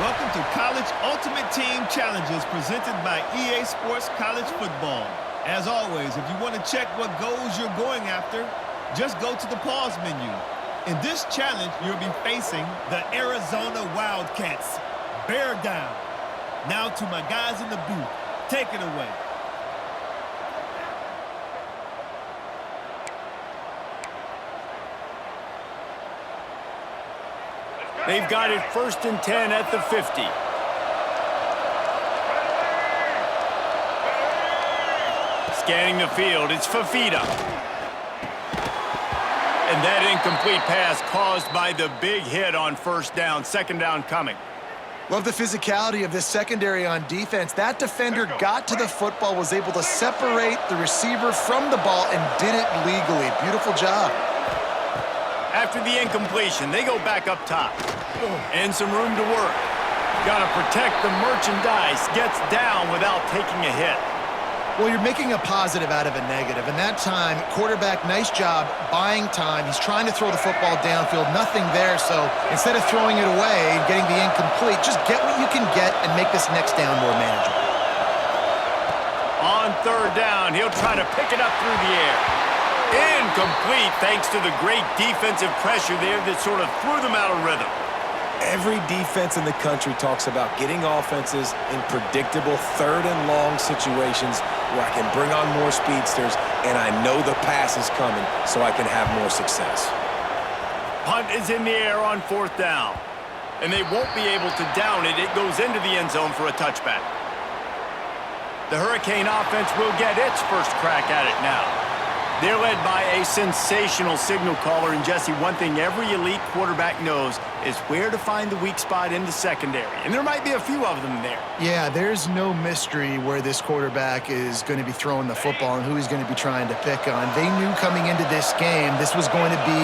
Welcome to College Ultimate Team Challenges presented by EA Sports College Football. As always, if you want to check what goals you're going after, just go to the pause menu. In this challenge, you'll be facing the Arizona Wildcats. Bear down. Now to my guys in the booth. Take it away. They've got it 1st and 10 at the 50. Scanning the field, it's Fafita. And that incomplete pass caused by the big hit on 1st down. 2nd down coming. Love the physicality of this secondary on defense. That defender got to the football, was able to separate the receiver from the ball, and did it legally. Beautiful job. After the incompletion, they go back up top. And some room to work. Got to protect the merchandise. Gets down without taking a hit. Well, you're making a positive out of a negative. And that time, quarterback, nice job buying time. He's trying to throw the football downfield. Nothing there. So instead of throwing it away and getting the incomplete, just get what you can get and make this next down more manageable. On 3rd down, he'll try to pick it up through the air. Incomplete thanks to the great defensive pressure there that sort of threw them out of rhythm. Every defense in the country talks about getting offenses in predictable 3rd and long situations where I can bring on more speedsters and I know the pass is coming so I can have more success. Punt is in the air on 4th down. And they won't be able to down it. It goes into the end zone for a touchback. The Hurricane offense will get its first crack at it now. They're led by a sensational signal caller. And, Jesse, one thing every elite quarterback knows is where to find the weak spot in the secondary. And there might be a few of them there. Yeah, there's no mystery where this quarterback is going to be throwing the football and who he's going to be trying to pick on. They knew coming into this game this was going to be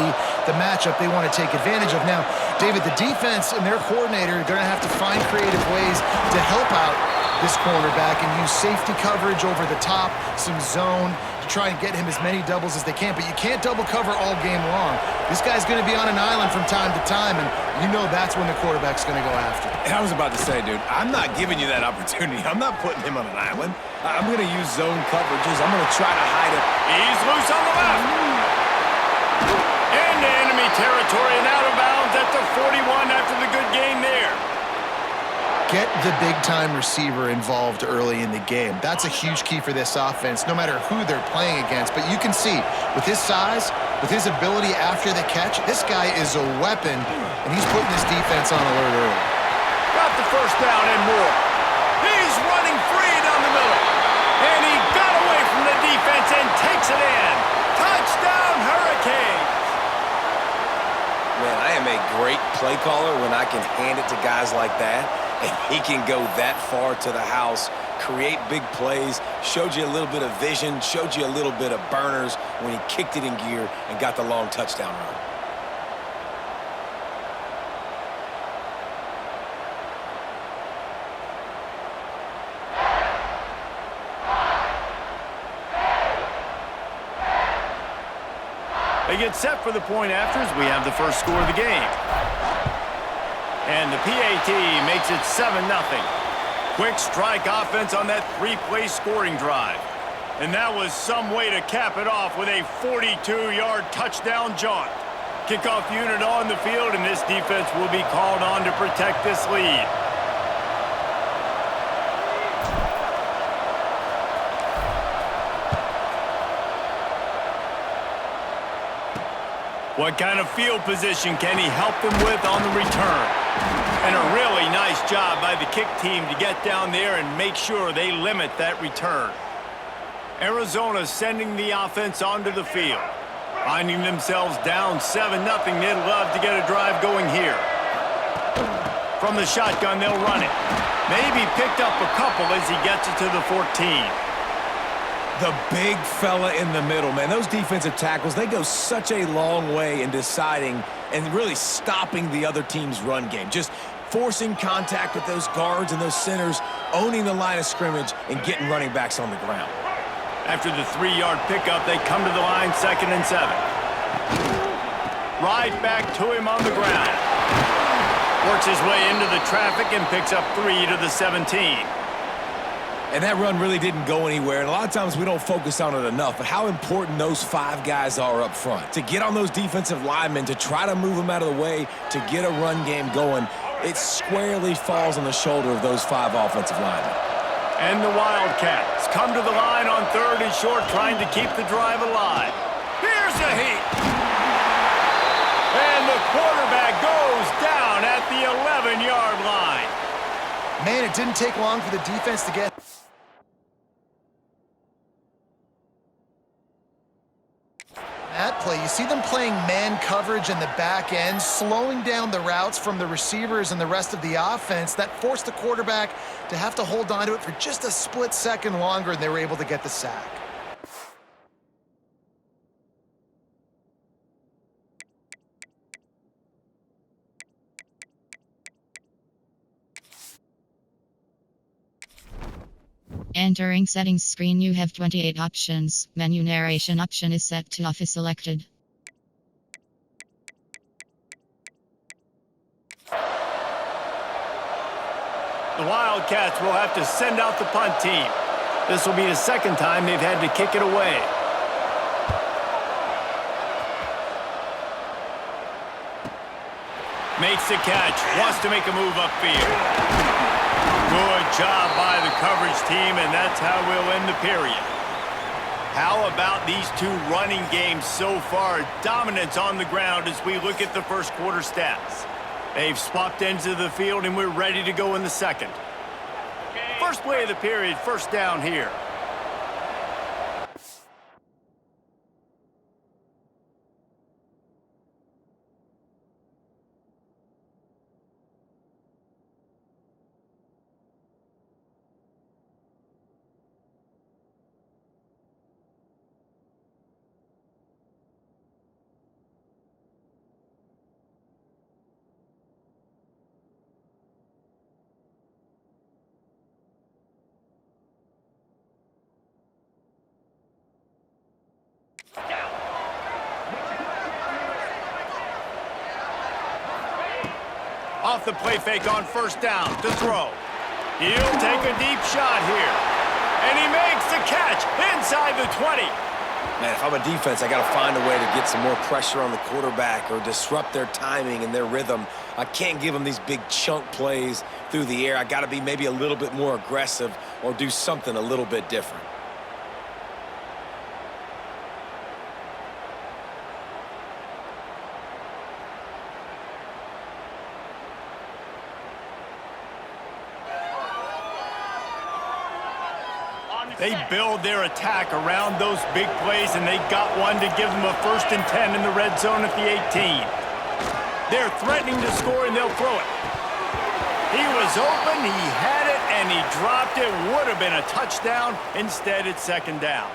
the matchup they want to take advantage of. Now, David, the defense and their coordinator are going to have to find creative ways to help out this cornerback and use safety coverage over the top, some zone, to try and get him as many doubles as they can. But you can't double cover all game long. This guy's going to be on an island from time to time, and you know that's when the quarterback's going to go after him. And I was about to say, dude, I'm not giving you that opportunity. I'm not putting him on an island. I'm going to use zone coverages. I'm going to try to hide it. He's loose on the left. Into enemy territory and out of bounds at the 41 after the good game there. Get the big-time receiver involved early in the game. That's a huge key for this offense, no matter who they're playing against. But you can see, with his size, with his ability after the catch, this guy is a weapon, and he's putting this defense on alert early. Got the 1st down and more. He's running free down the middle. And he got away from the defense and takes it in. Touchdown, Hurricanes! Man, I am a great play caller when I can hand it to guys like that. And he can go that far to the house, create big plays, showed you a little bit of vision, showed you a little bit of burners when he kicked it in gear and got the long touchdown run. They get set for the point afters. We have the first score of the game. And the PAT makes it 7-0. Quick strike offense on that 3-play scoring drive. And that was some way to cap it off with a 42-yard touchdown jaunt. Kickoff unit on the field, and this defense will be called on to protect this lead. What kind of field position can he help them with on the return? And a really nice job by the kick team to get down there and make sure they limit that return. Arizona sending the offense onto the field. Finding themselves down 7-0, they'd love to get a drive going here. From the shotgun, they'll run it. Maybe picked up a couple as he gets it to the 14. The big fella in the middle, man. Those defensive tackles, they go such a long way in deciding and really stopping the other team's run game. Just forcing contact with those guards and those centers, owning the line of scrimmage, and getting running backs on the ground. After the 3-yard pickup, they come to the line 2nd and 7. Right back to him on the ground. Works his way into the traffic and picks up 3 to the 17. And that run really didn't go anywhere. And a lot of times we don't focus on it enough, but how important those 5 guys are up front. To get on those defensive linemen, to try to move them out of the way, to get a run game going, it squarely falls on the shoulder of those 5 offensive linemen. And the Wildcats come to the line on 3rd and short, trying to keep the drive alive. Here's a heat. And the quarterback goes down at the 11-yard line. Man, it didn't take long for the defense to get... That play, you see them playing man coverage in the back end, slowing down the routes from the receivers and the rest of the offense. That forced the quarterback to have to hold on to it for just a split second longer, and they were able to get the sack. Entering settings screen, you have 28 options. Menu narration option is set to off is selected. The Wildcats will have to send out the punt team. This will be the second time they've had to kick it away. Makes the catch, wants to make a move upfield. Good job by the coverage team, and that's how we'll end the period. How about these 2 running games so far? Dominance on the ground as we look at the first quarter stats. They've swapped ends of the field, and we're ready to go in the second. First play of the period, first down here. Off the play fake on first down to throw. He'll take a deep shot here. And he makes the catch inside the 20. Man, if I'm a defense, I got to find a way to get some more pressure on the quarterback or disrupt their timing and their rhythm. I can't give them these big chunk plays through the air. I got to be maybe a little bit more aggressive or do something a little bit different. They build their attack around those big plays, and they got one to give them a 1st and 10 in the red zone at the 18. They're threatening to score, and they'll throw it. He was open, he had it, and he dropped it. Would have been a touchdown. Instead, it's 2nd down.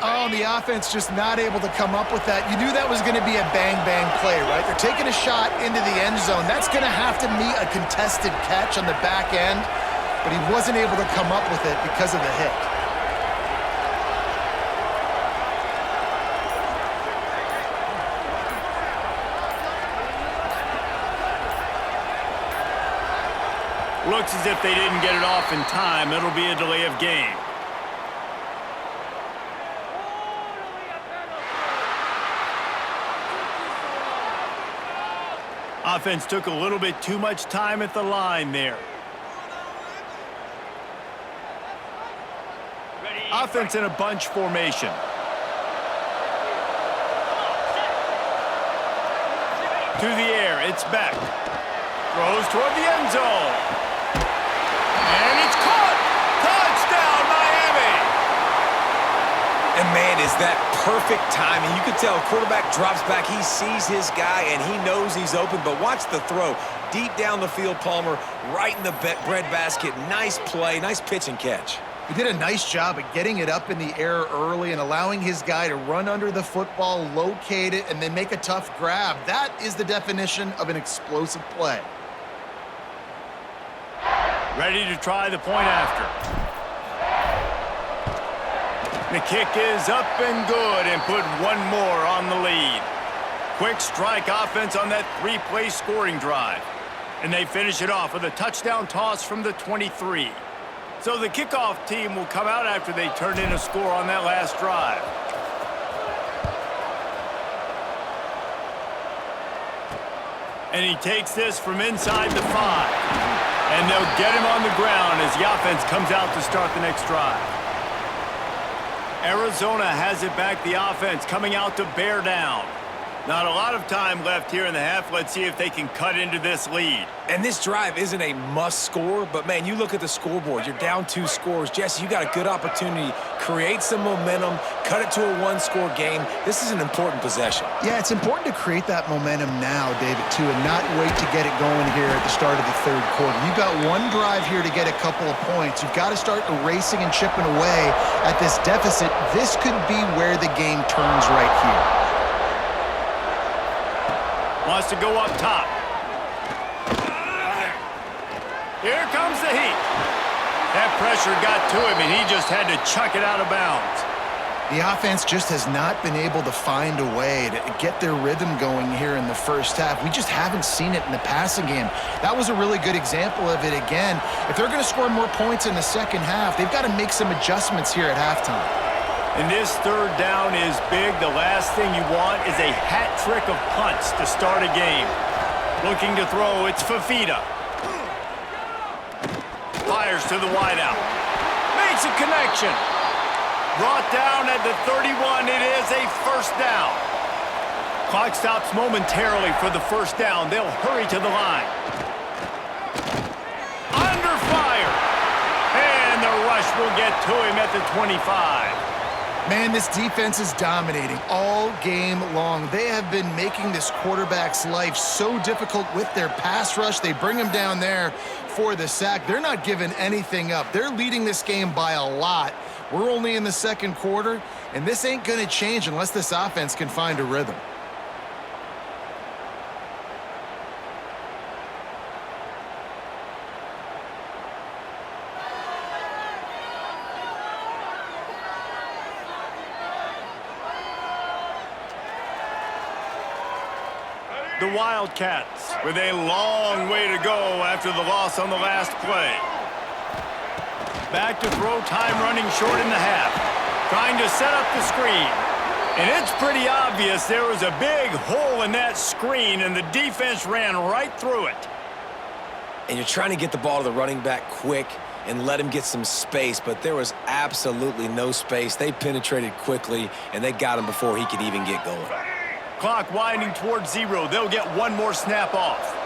Oh, and the offense just not able to come up with that. You knew that was going to be a bang-bang play, right? They're taking a shot into the end zone. That's going to have to meet a contested catch on the back end, but he wasn't able to come up with it because of the hit. Looks as if they didn't get it off in time. It'll be a delay of game. Offense took a little bit too much time at the line there. Offense in a bunch formation. To the air, it's Beck. Throws toward the end zone. And it's caught! Touchdown, Miami! And man, is that perfect timing. You can tell quarterback drops back. He sees his guy, and he knows he's open. But watch the throw. Deep down the field, Palmer, right in the breadbasket. Nice play, nice pitch and catch. He did a nice job at getting it up in the air early and allowing his guy to run under the football, locate it, and then make a tough grab. That is the definition of an explosive play. Ready to try the point after. The kick is up and good and put one more on the lead. Quick strike offense on that 3-play scoring drive. And they finish it off with a touchdown toss from the 23. So the kickoff team will come out after they turn in a score on that last drive. And he takes this from inside the 5. And they'll get him on the ground as the offense comes out to start the next drive. Arizona has it back, the offense coming out to bear down. Not a lot of time left here in the half. Let's see if they can cut into this lead. And this drive isn't a must score, but man, you look at the scoreboard, you're down 2 scores. Jesse, you got a good opportunity. Create some momentum, cut it to a 1-score game. This is an important possession. Yeah, it's important to create that momentum now, David, too, and not wait to get it going here at the start of the third quarter. You've got one drive here to get a couple of points. You've got to start erasing and chipping away at this deficit. This could be where the game turns right here. Wants to go up top. Here comes the heat. That pressure got to him, and he just had to chuck it out of bounds. The offense just has not been able to find a way to get their rhythm going here in the first half. We just haven't seen it in the passing game. That was a really good example of it again. If they're going to score more points in the second half, they've got to make some adjustments here at halftime. And this third down is big. The last thing you want is a hat trick of punts to start a game. Looking to throw, it's Fafita. Fires to the wideout. Makes a connection. Brought down at the 31. It is a first down. Clock stops momentarily for the first down. They'll hurry to the line. Under fire. And the rush will get to him at the 25. Man, this defense is dominating all game long. They have been making this quarterback's life so difficult with their pass rush. They bring him down there for the sack. They're not giving anything up. They're leading this game by a lot. We're only in the second quarter, and this ain't going to change unless this offense can find a rhythm. The Wildcats with a long way to go after the loss on the last play. Back to throw, time running short in the half. Trying to set up the screen. And it's pretty obvious there was a big hole in that screen, and the defense ran right through it. And you're trying to get the ball to the running back quick and let him get some space, but there was absolutely no space. They penetrated quickly, and they got him before he could even get going. Clock winding towards 0. They'll get one more snap off.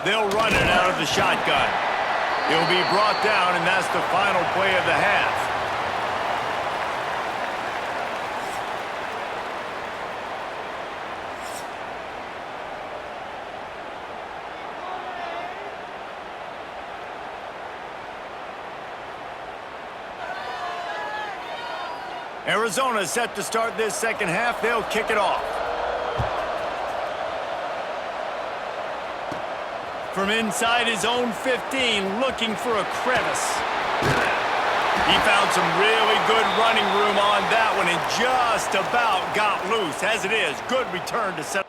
They'll run it out of the shotgun. He'll be brought down, and that's the final play of the half. Arizona is set to start this second half. They'll kick it off. From inside his own 15, looking for a crevice. He found some really good running room on that one and just about got loose. As it is, good return to set.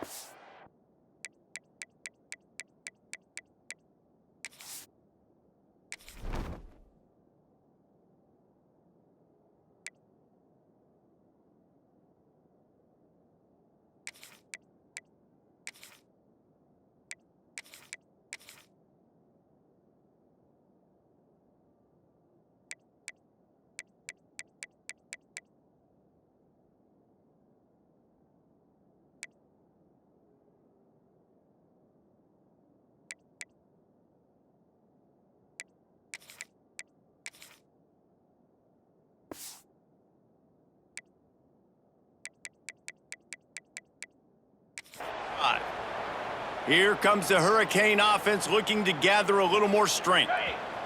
Here comes the Hurricane offense looking to gather a little more strength.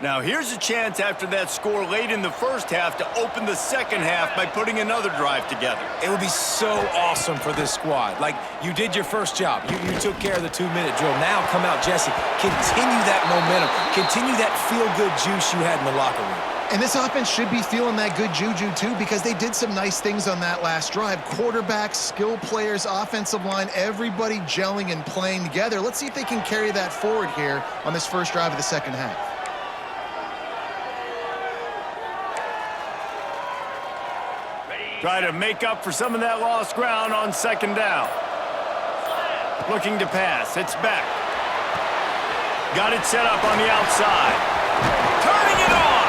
Now here's a chance after that score late in the first half to open the second half by putting another drive together. It would be so awesome for this squad. Like, you did your first job. You took care of the 2-minute drill. Now come out, Jesse. Continue that momentum. Continue that feel-good juice you had in the locker room. And this offense should be feeling that good juju too, because they did some nice things on that last drive. Quarterbacks, skill players, offensive line, everybody gelling and playing together. Let's see if they can carry that forward here on this first drive of the second half. Try to make up for some of that lost ground on second down. Looking to pass. It's back. Got it set up on the outside. Turning it on.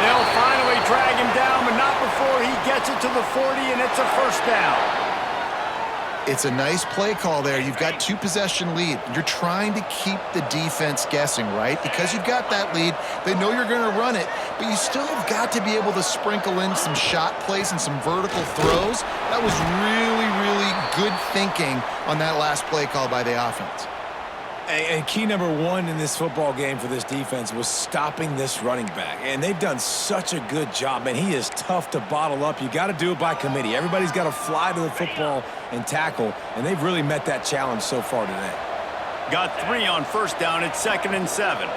They'll finally drag him down, but not before he gets it to the 40, and it's a first down. It's a nice play call there. You've got 2-possession lead. You're trying to keep the defense guessing, right? Because you've got that lead. They know you're going to run it, but you still have got to be able to sprinkle in some shot plays and some vertical throws. That was really, really good thinking on that last play call by the offense. And key number one in this football game for this defense was stopping this running back. And they've done such a good job, man. He is tough to bottle up. You got to do it by committee. Everybody's got to fly to the football and tackle, and they've really met that challenge so far today. Got 3 on first down at 2nd and 7.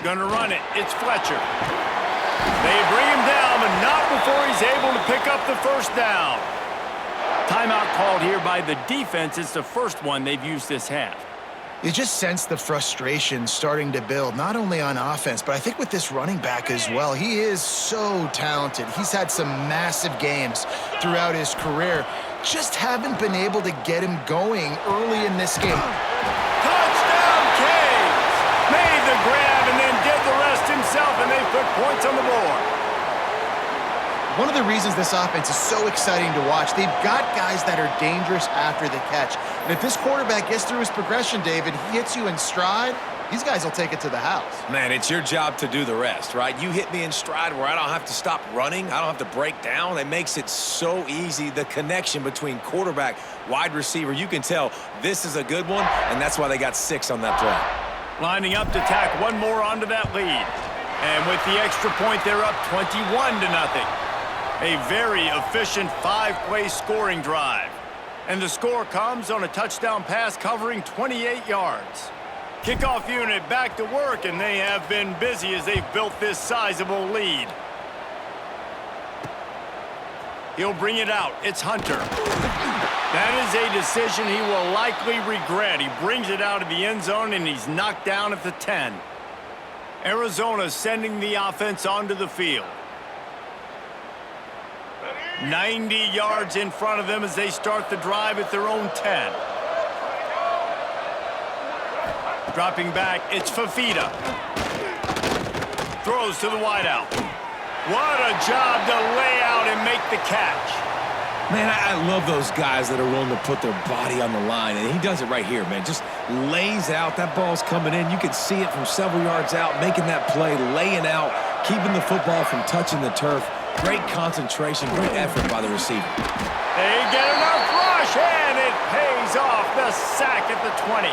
Gonna run it. It's Fletcher. They bring him down, but not before he's able to pick up the first down. Timeout called here by the defense. It's the first one they've used this half. You just sense the frustration starting to build, not only on offense, but I think with this running back as well. He is so talented. He's had some massive games throughout his career. Just haven't been able to get him going early in this game. Touchdown, Canes! Made the grab and then did the rest himself, and they put points on the board. One of the reasons this offense is so exciting to watch, they've got guys that are dangerous after the catch. And if this quarterback gets through his progression, David, he hits you in stride, these guys will take it to the house. Man, it's your job to do the rest, right? You hit me in stride where I don't have to stop running. I don't have to break down. It makes it so easy. The connection between quarterback, wide receiver, you can tell this is a good one, and that's why they got 6 on that play. Lining up to tack one more onto that lead. And with the extra point, they're up 21-0. A very efficient 5-play scoring drive. And the score comes on a touchdown pass covering 28 yards. Kickoff unit back to work, and they have been busy as they've built this sizable lead. He'll bring it out. It's Hunter. That is a decision he will likely regret. He brings it out of the end zone, and he's knocked down at the 10. Arizona sending the offense onto the field. 90 yards in front of them as they start the drive at their own 10. Dropping back, it's Fafita. Throws to the wideout. What a job to lay out and make the catch. Man, I love those guys that are willing to put their body on the line, and he does it right here, man. Just lays out. That ball's coming in. You can see it from several yards out, making that play, laying out, keeping the football from touching the turf. Great concentration, great effort by the receiver. They get enough rush, and it pays off. The sack at the 20.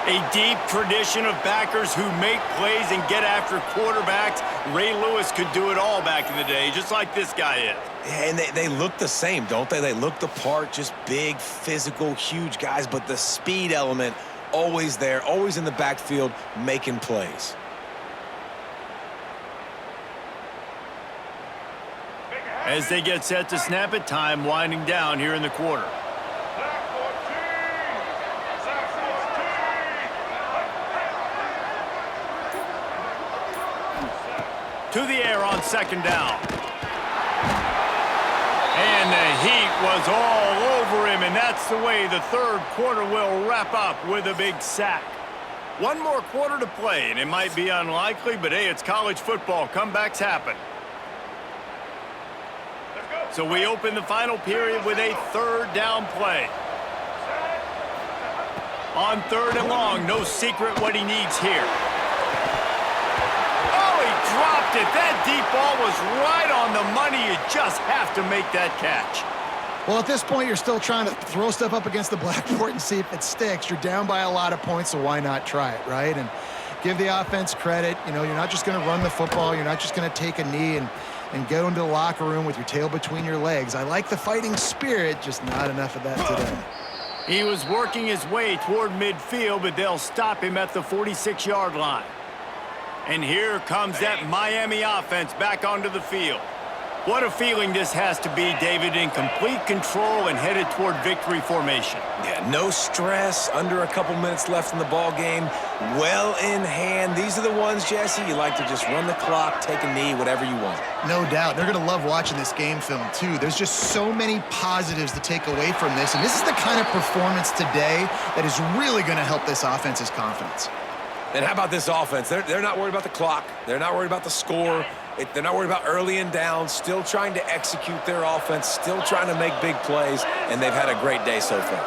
A deep tradition of backers who make plays and get after quarterbacks. Ray Lewis could do it all back in the day, just like this guy is. And they look the same, don't they? They look the part, just big, physical, huge guys, but the speed element always there, always in the backfield, making plays. As they get set to snap it, time winding down here in the quarter. To the air on second down. And the heat was all over him, and that's the way the third quarter will wrap up with a big sack. One more quarter to play, and it might be unlikely, but hey, it's college football. Comebacks happen. So we open the final period with a third down play. On third and long, no secret what he needs here. Oh, he dropped it. That deep ball was right on the money. You just have to make that catch. Well, at this point, you're still trying to throw stuff up against the blackboard and see if it sticks. You're down by a lot of points, so why not try it, right? And give the offense credit. You know, you're not just going to run the football. You're not just going to take a knee and go into the locker room with your tail between your legs. I like the fighting spirit, just not enough of that today. He was working his way toward midfield, but they'll stop him at the 46-yard line. And here comes that Miami offense back onto the field. What a feeling this has to be, David, in complete control and headed toward victory formation. Yeah, no stress, under a couple minutes left in the ball game, well in hand. These are the ones, Jesse, you like to just run the clock, take a knee, whatever you want. No doubt. They're going to love watching this game film, too. There's just so many positives to take away from this, and this is the kind of performance today that is really going to help this offense's confidence. And how about this offense? They're not worried about the clock. They're not worried about the score. They're not worried about early and down, still trying to execute their offense, still trying to make big plays, and they've had a great day so far.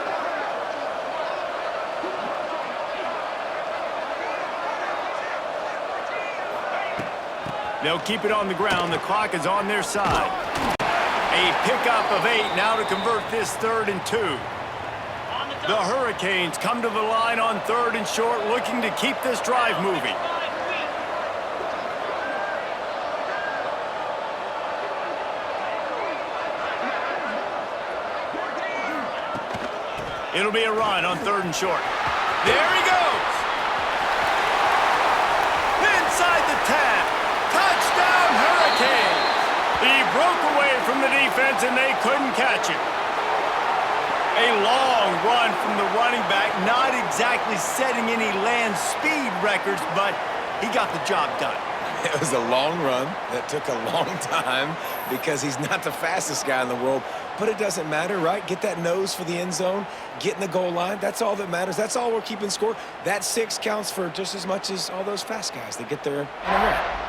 They'll keep it on the ground. The clock is on their side. A pickup of 8 now to convert this 3rd and 2. The Hurricanes come to the line on 3rd and short, looking to keep this drive moving. It'll be a run on 3rd and short. There he goes. Inside the 10. Touchdown, Hurricanes. He broke away from the defense, and they couldn't catch him. A long run from the running back, not exactly setting any land speed records, but he got the job done. It was a long run that took a long time because he's not the fastest guy in the world, but it doesn't matter, right? Get that nose for the end zone, get in the goal line. That's all that matters. That's all we're keeping score. That 6 counts for just as much as all those fast guys that get there in a hurry.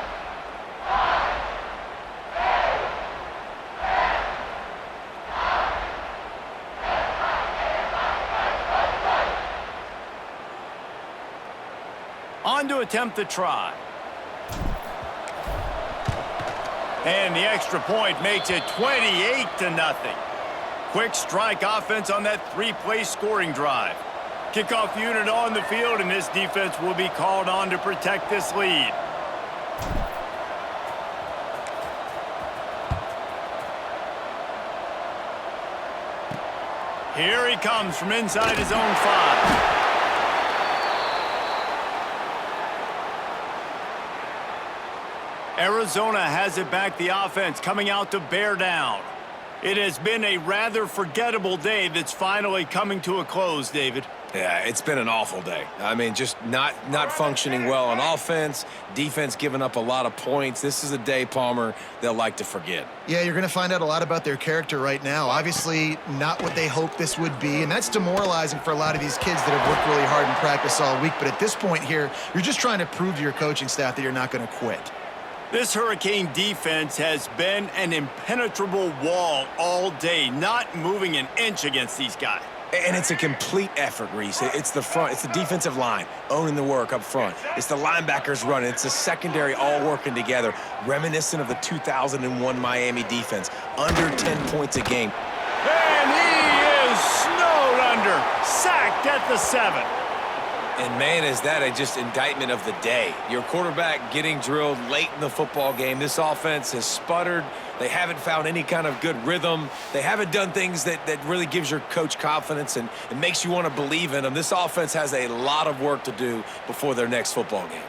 On to attempt the try. And the extra point makes it 28-0. Quick strike offense on that 3-play scoring drive. Kickoff unit on the field, and this defense will be called on to protect this lead. Here he comes from inside his own 5. Arizona has it back, the offense coming out to bear down. It has been a rather forgettable day that's finally coming to a close, David. Yeah, it's been an awful day. I mean, just not functioning well on offense, defense giving up a lot of points. This is a day, Palmer, they'll like to forget. Yeah, you're going to find out a lot about their character right now. Obviously, not what they hoped this would be, and that's demoralizing for a lot of these kids that have worked really hard in practice all week. But at this point here, you're just trying to prove to your coaching staff that you're not going to quit. This Hurricane defense has been an impenetrable wall all day, not moving an inch against these guys. And it's a complete effort, Reese. It's the front. It's the defensive line owning the work up front. It's the linebackers running. It's the secondary all working together, reminiscent of the 2001 Miami defense. Under 10 points a game. And he is snowed under, sacked at the 7. And, man, is that a just indictment of the day. Your quarterback getting drilled late in the football game. This offense has sputtered. They haven't found any kind of good rhythm. They haven't done things that really gives your coach confidence and it makes you want to believe in them. This offense has a lot of work to do before their next football game.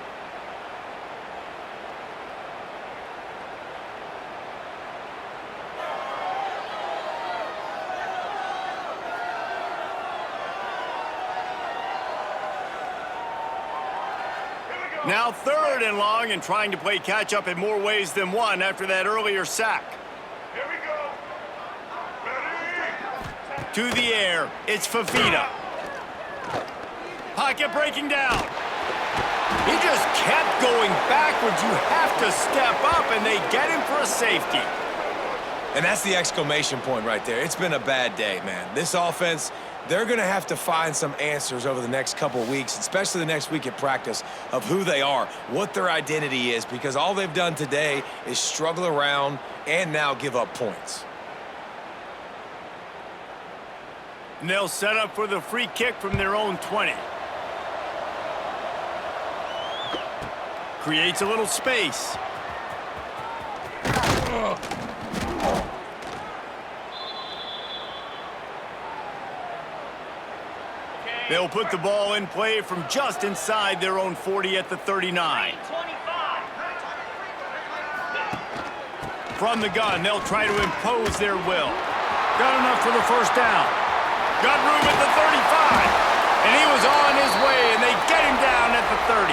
Now 3rd and long and trying to play catch-up in more ways than one after that earlier sack. Here we go. Ready? To the air, it's Fafita. Pocket breaking down. He just kept going backwards. You have to step up, and they get him for a safety. And that's the exclamation point right there. It's been a bad day, man. This offense, they're going to have to find some answers over the next couple of weeks, especially the next week at practice, of who they are, what their identity is, because all they've done today is struggle around and now give up points. And they'll set up for the free kick from their own 20. Creates a little space. They'll put the ball in play from just inside their own 40 at the 39. From the gun, they'll try to impose their will. Got enough for the first down. Got room at the 35. And he was on his way, and they get him down at the 30.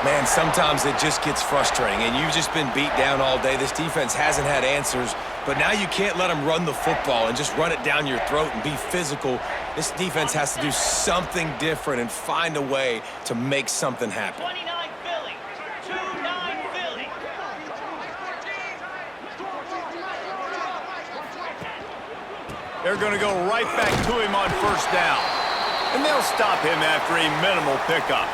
Man, sometimes it just gets frustrating, and you've just been beat down all day. This defense hasn't had answers, but now you can't let them run the football and just run it down your throat and be physical. This defense has to do something different and find a way to make something happen. 29 Philly. 2-9 Philly. They're going to go right back to him on first down. And they'll stop him after a minimal pickup.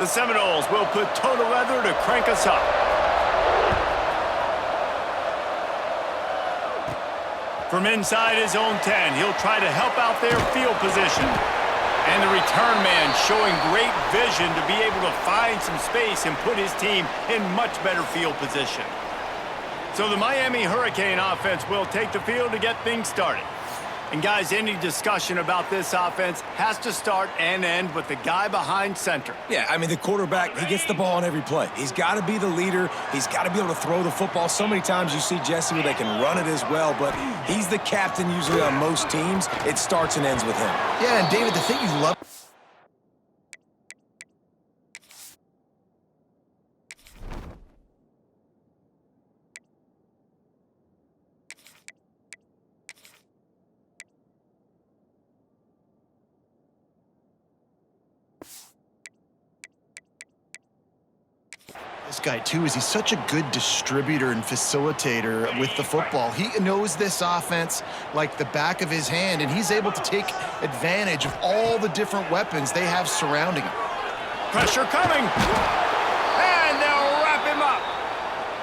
The Seminoles will put toe to leather to crank us up. From inside his own 10, he'll try to help out their field position. And the return man showing great vision to be able to find some space and put his team in much better field position. So the Miami Hurricane offense will take the field to get things started. And guys, any discussion about this offense has to start and end with the guy behind center. Yeah, I mean, the quarterback, he gets the ball on every play. He's got to be the leader. He's got to be able to throw the football. So many times you see Jesse where they can run it as well, but he's the captain usually on most teams. It starts and ends with him. Yeah, and David, the thing you love... This guy, too, is he's such a good distributor and facilitator with the football. He knows this offense like the back of his hand, and he's able to take advantage of all the different weapons they have surrounding him. Pressure coming. And they'll wrap him up.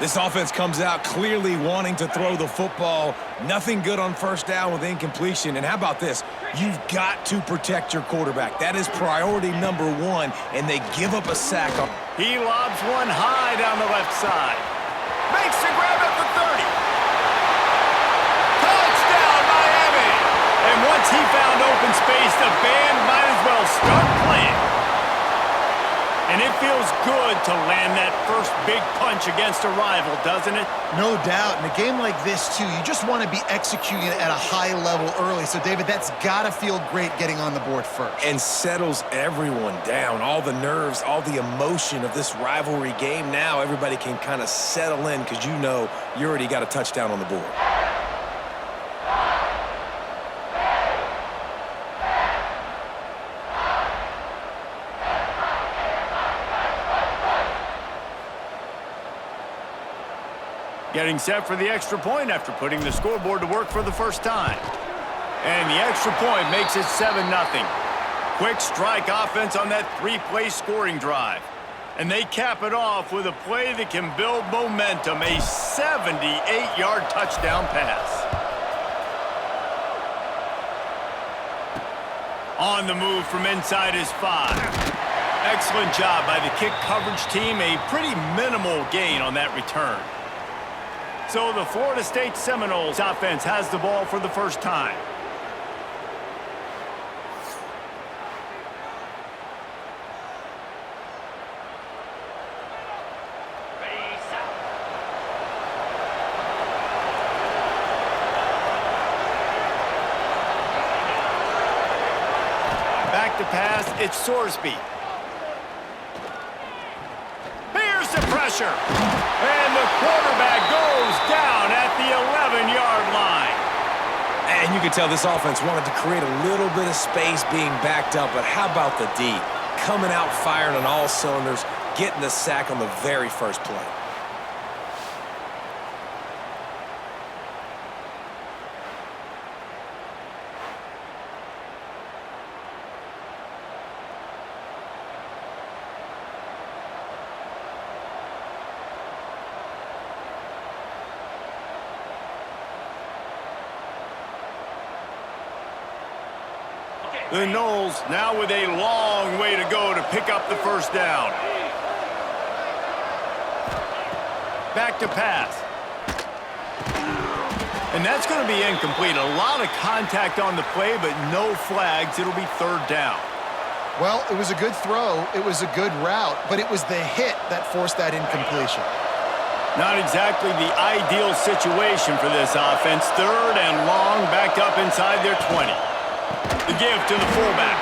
This offense comes out clearly wanting to throw the football. Nothing good on first down with incompletion. And how about this? You've got to protect your quarterback. That is priority number one, and they give up a sack. He lobs one high down the left side. Makes the grab at the 30. Touchdown, Miami! And once he found open space, the band might as well start playing. And it feels good to land that first big punch against a rival, doesn't it? No doubt. In a game like this, too, you just want to be executing at a high level early. So, David, that's got to feel great getting on the board first. And settles everyone down. All the nerves, all the emotion of this rivalry game. Now everybody can kind of settle in because you know you already got a touchdown on the board. Getting set for the extra point after putting the scoreboard to work for the first time. And the extra point makes it 7-0. Quick strike offense on that three-play scoring drive. And they cap it off with a play that can build momentum, a 78-yard touchdown pass. On the move from inside his 5. Excellent job by the kick coverage team, a pretty minimal gain on that return. So the Florida State Seminoles offense has the ball for the first time. Back to pass, it's Sorsby. Here's the pressure. And the quarterback goes down at the 11-yard line. And you can tell this offense wanted to create a little bit of space being backed up, but how about the D? Coming out firing on all cylinders, getting the sack on the very first play. The Noles now with a long way to go to pick up the first down. Back to pass. And that's going to be incomplete. A lot of contact on the play, but no flags. It'll be third down. Well, it was a good throw. It was a good route, but it was the hit that forced that incompletion. Not exactly the ideal situation for this offense. Third and long, backed up inside their 20. The give to the fullback.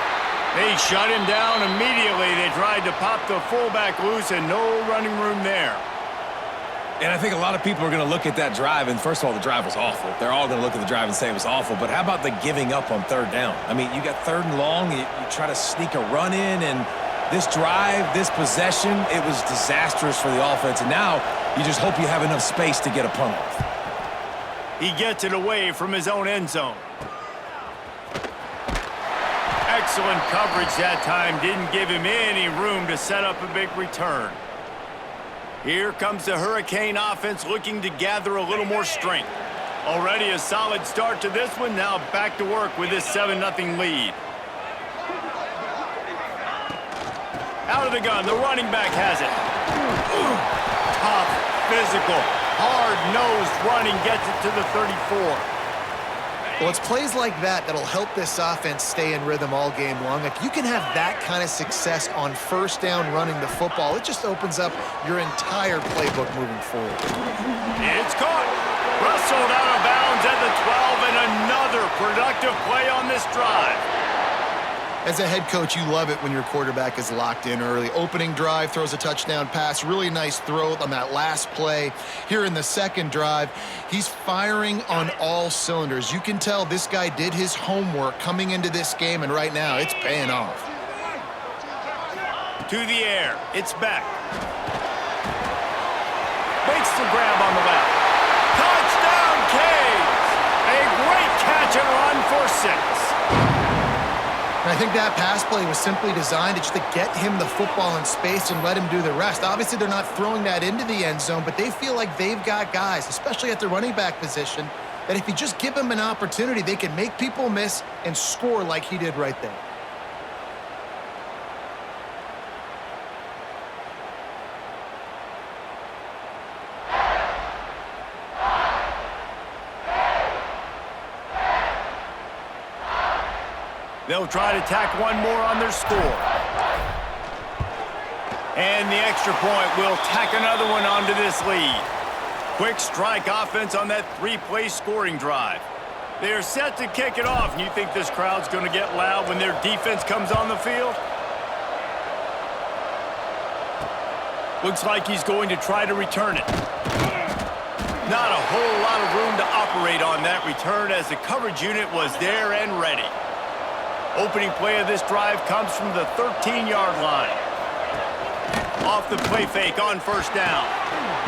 They shut him down immediately. They tried to pop the fullback loose and no running room there. And I think a lot of people are going to look at that drive, and first of all, the drive was awful. They're all going to look at the drive and say it was awful, but how about the giving up on third down? I mean, you got third and long, you try to sneak a run in, and this drive, this possession, it was disastrous for the offense, and now you just hope you have enough space to get a punt off. He gets it away from his own end zone. Excellent coverage that time. Didn't give him any room to set up a big return. Here comes the Hurricane offense looking to gather a little more strength. Already a solid start to this one. Now back to work with this 7-0 lead. Out of the gun, the running back has it. Tough, physical, hard-nosed running gets it to the 34. Well, it's plays like that that'll help this offense stay in rhythm all game long. If you can have that kind of success on first down running the football, it just opens up your entire playbook moving forward. It's caught. Wrestled out of bounds at the 12, and another productive play on this drive. As a head coach, you love it when your quarterback is locked in early. Opening drive, throws a touchdown pass, really nice throw on that last play. Here in the second drive, he's firing on all cylinders. You can tell this guy did his homework coming into this game, and right now it's paying off. To the air, it's back. Makes the grab on the left. Touchdown, Canes! A great catch and run for 6. And I think that pass play was simply designed just to get him the football in space and let him do the rest. Obviously, they're not throwing that into the end zone, but they feel like they've got guys, especially at the running back position, that if you just give them an opportunity, they can make people miss and score like he did right there. They'll try to tack one more on their score. And the extra point will tack another one onto this lead. Quick strike offense on that 3-play scoring drive. They are set to kick it off, and you think this crowd's going to get loud when their defense comes on the field? Looks like he's going to try to return it. Not a whole lot of room to operate on that return as the coverage unit was there and ready. Opening play of this drive comes from the 13-yard line. Off the play fake on first down.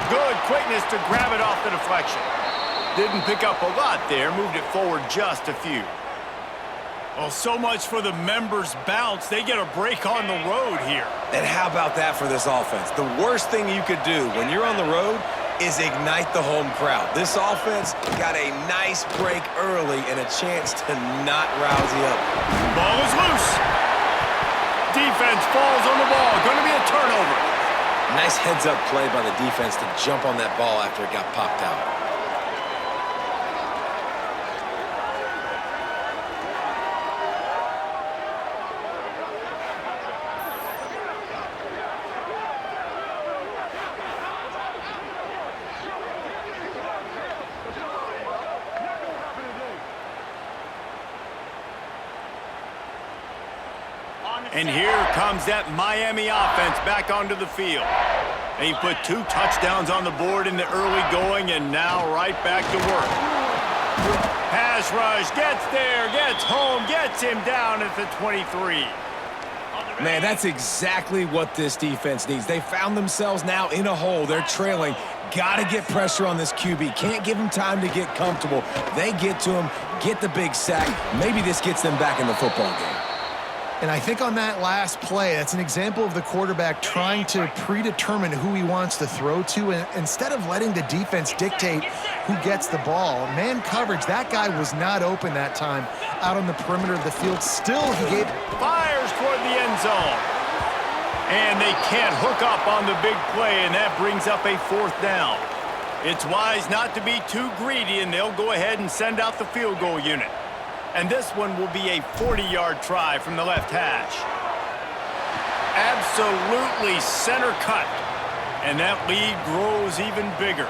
Good quickness to grab it off the deflection. Didn't pick up a lot there, moved it forward just a few. Well, so much for the members' bounce. They get a break on the road here. And how about that for this offense? The worst thing you could do when you're on the road is ignite the home crowd. This offense got a nice break early and a chance to not rouse you up. Ball is loose. Defense falls on the ball. Going to be a turnover. Nice heads-up play by the defense to jump on that ball after it got popped out. And here comes that Miami offense back onto the field. They put 2 touchdowns on the board in the early going, and now right back to work. Pass rush, gets there, gets home, gets him down at the 23. Man, that's exactly what this defense needs. They found themselves now in a hole. They're trailing. Got to get pressure on this QB. Can't give him time to get comfortable. They get to him, get the big sack. Maybe this gets them back in the football game. And I think on that last play, that's an example of the quarterback trying to predetermine who he wants to throw to, and instead of letting the defense dictate who gets the ball. Man coverage, that guy was not open that time out on the perimeter of the field. Still, he gave... Fires toward the end zone. And they can't hook up on the big play, and that brings up a 4th down. It's wise not to be too greedy, and they'll go ahead and send out the field goal unit. And this one will be a 40-yard try from the left hash. Absolutely center cut. And that lead grows even bigger.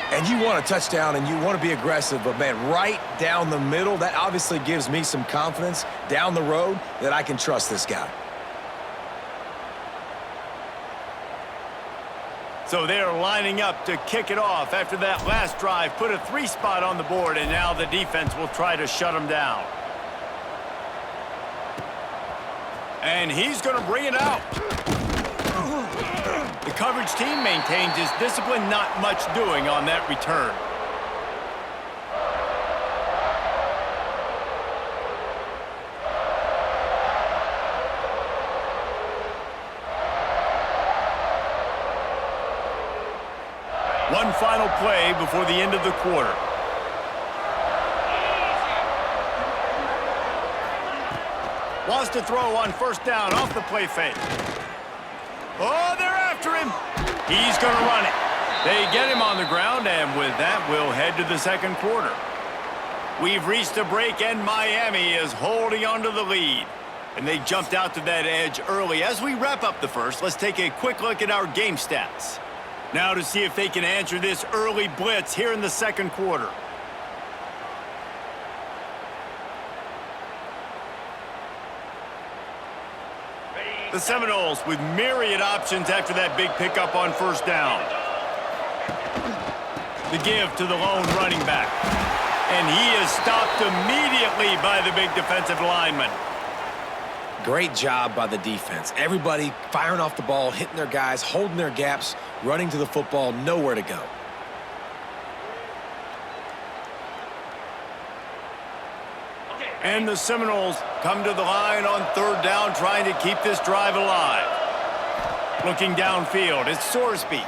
And you want a touchdown and you want to be aggressive, but man, right down the middle, that obviously gives me some confidence down the road that I can trust this guy. So they're lining up to kick it off after that last drive. Put a 3 spot on the board, and now the defense will try to shut them down. And he's going to bring it out. The coverage team maintains his discipline, not much doing on that return. One final play before the end of the quarter. Wants to throw on first down off the play fake. Oh, they're after him. He's going to run it. They get him on the ground, and with that, we'll head to the second quarter. We've reached a break, and Miami is holding on to the lead. And they jumped out to that edge early. As we wrap up the first, let's take a quick look at our game stats. Now to see if they can answer this early blitz here in the second quarter. The Seminoles with myriad options after that big pickup on first down. The give to the lone running back. And he is stopped immediately by the big defensive lineman. Great job by the defense. Everybody firing off the ball, hitting their guys, holding their gaps, running to the football, nowhere to go. And the Seminoles come to the line on third down, trying to keep this drive alive. Looking downfield, it's Sorsby.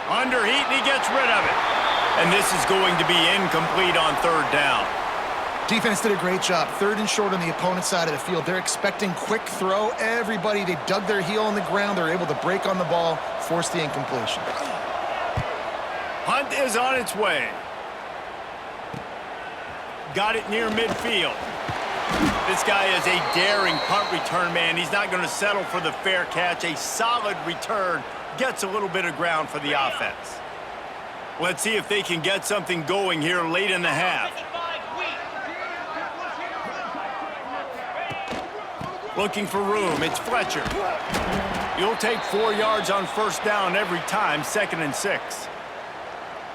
Under heat, and he gets rid of it. And this is going to be incomplete on third down. Defense did a great job. Third and short on the opponent's side of the field. They're expecting quick throw. Everybody, they dug their heel on the ground. They're able to break on the ball, force the incompletion. Hunt is on its way. Got it near midfield. This guy is a daring punt return man. He's not going to settle for the fair catch. A solid return gets a little bit of ground for the offense. Let's see if they can get something going here late in the half. Looking for room, it's Fletcher. You'll take 4 yards on first down every time, 2nd and 6.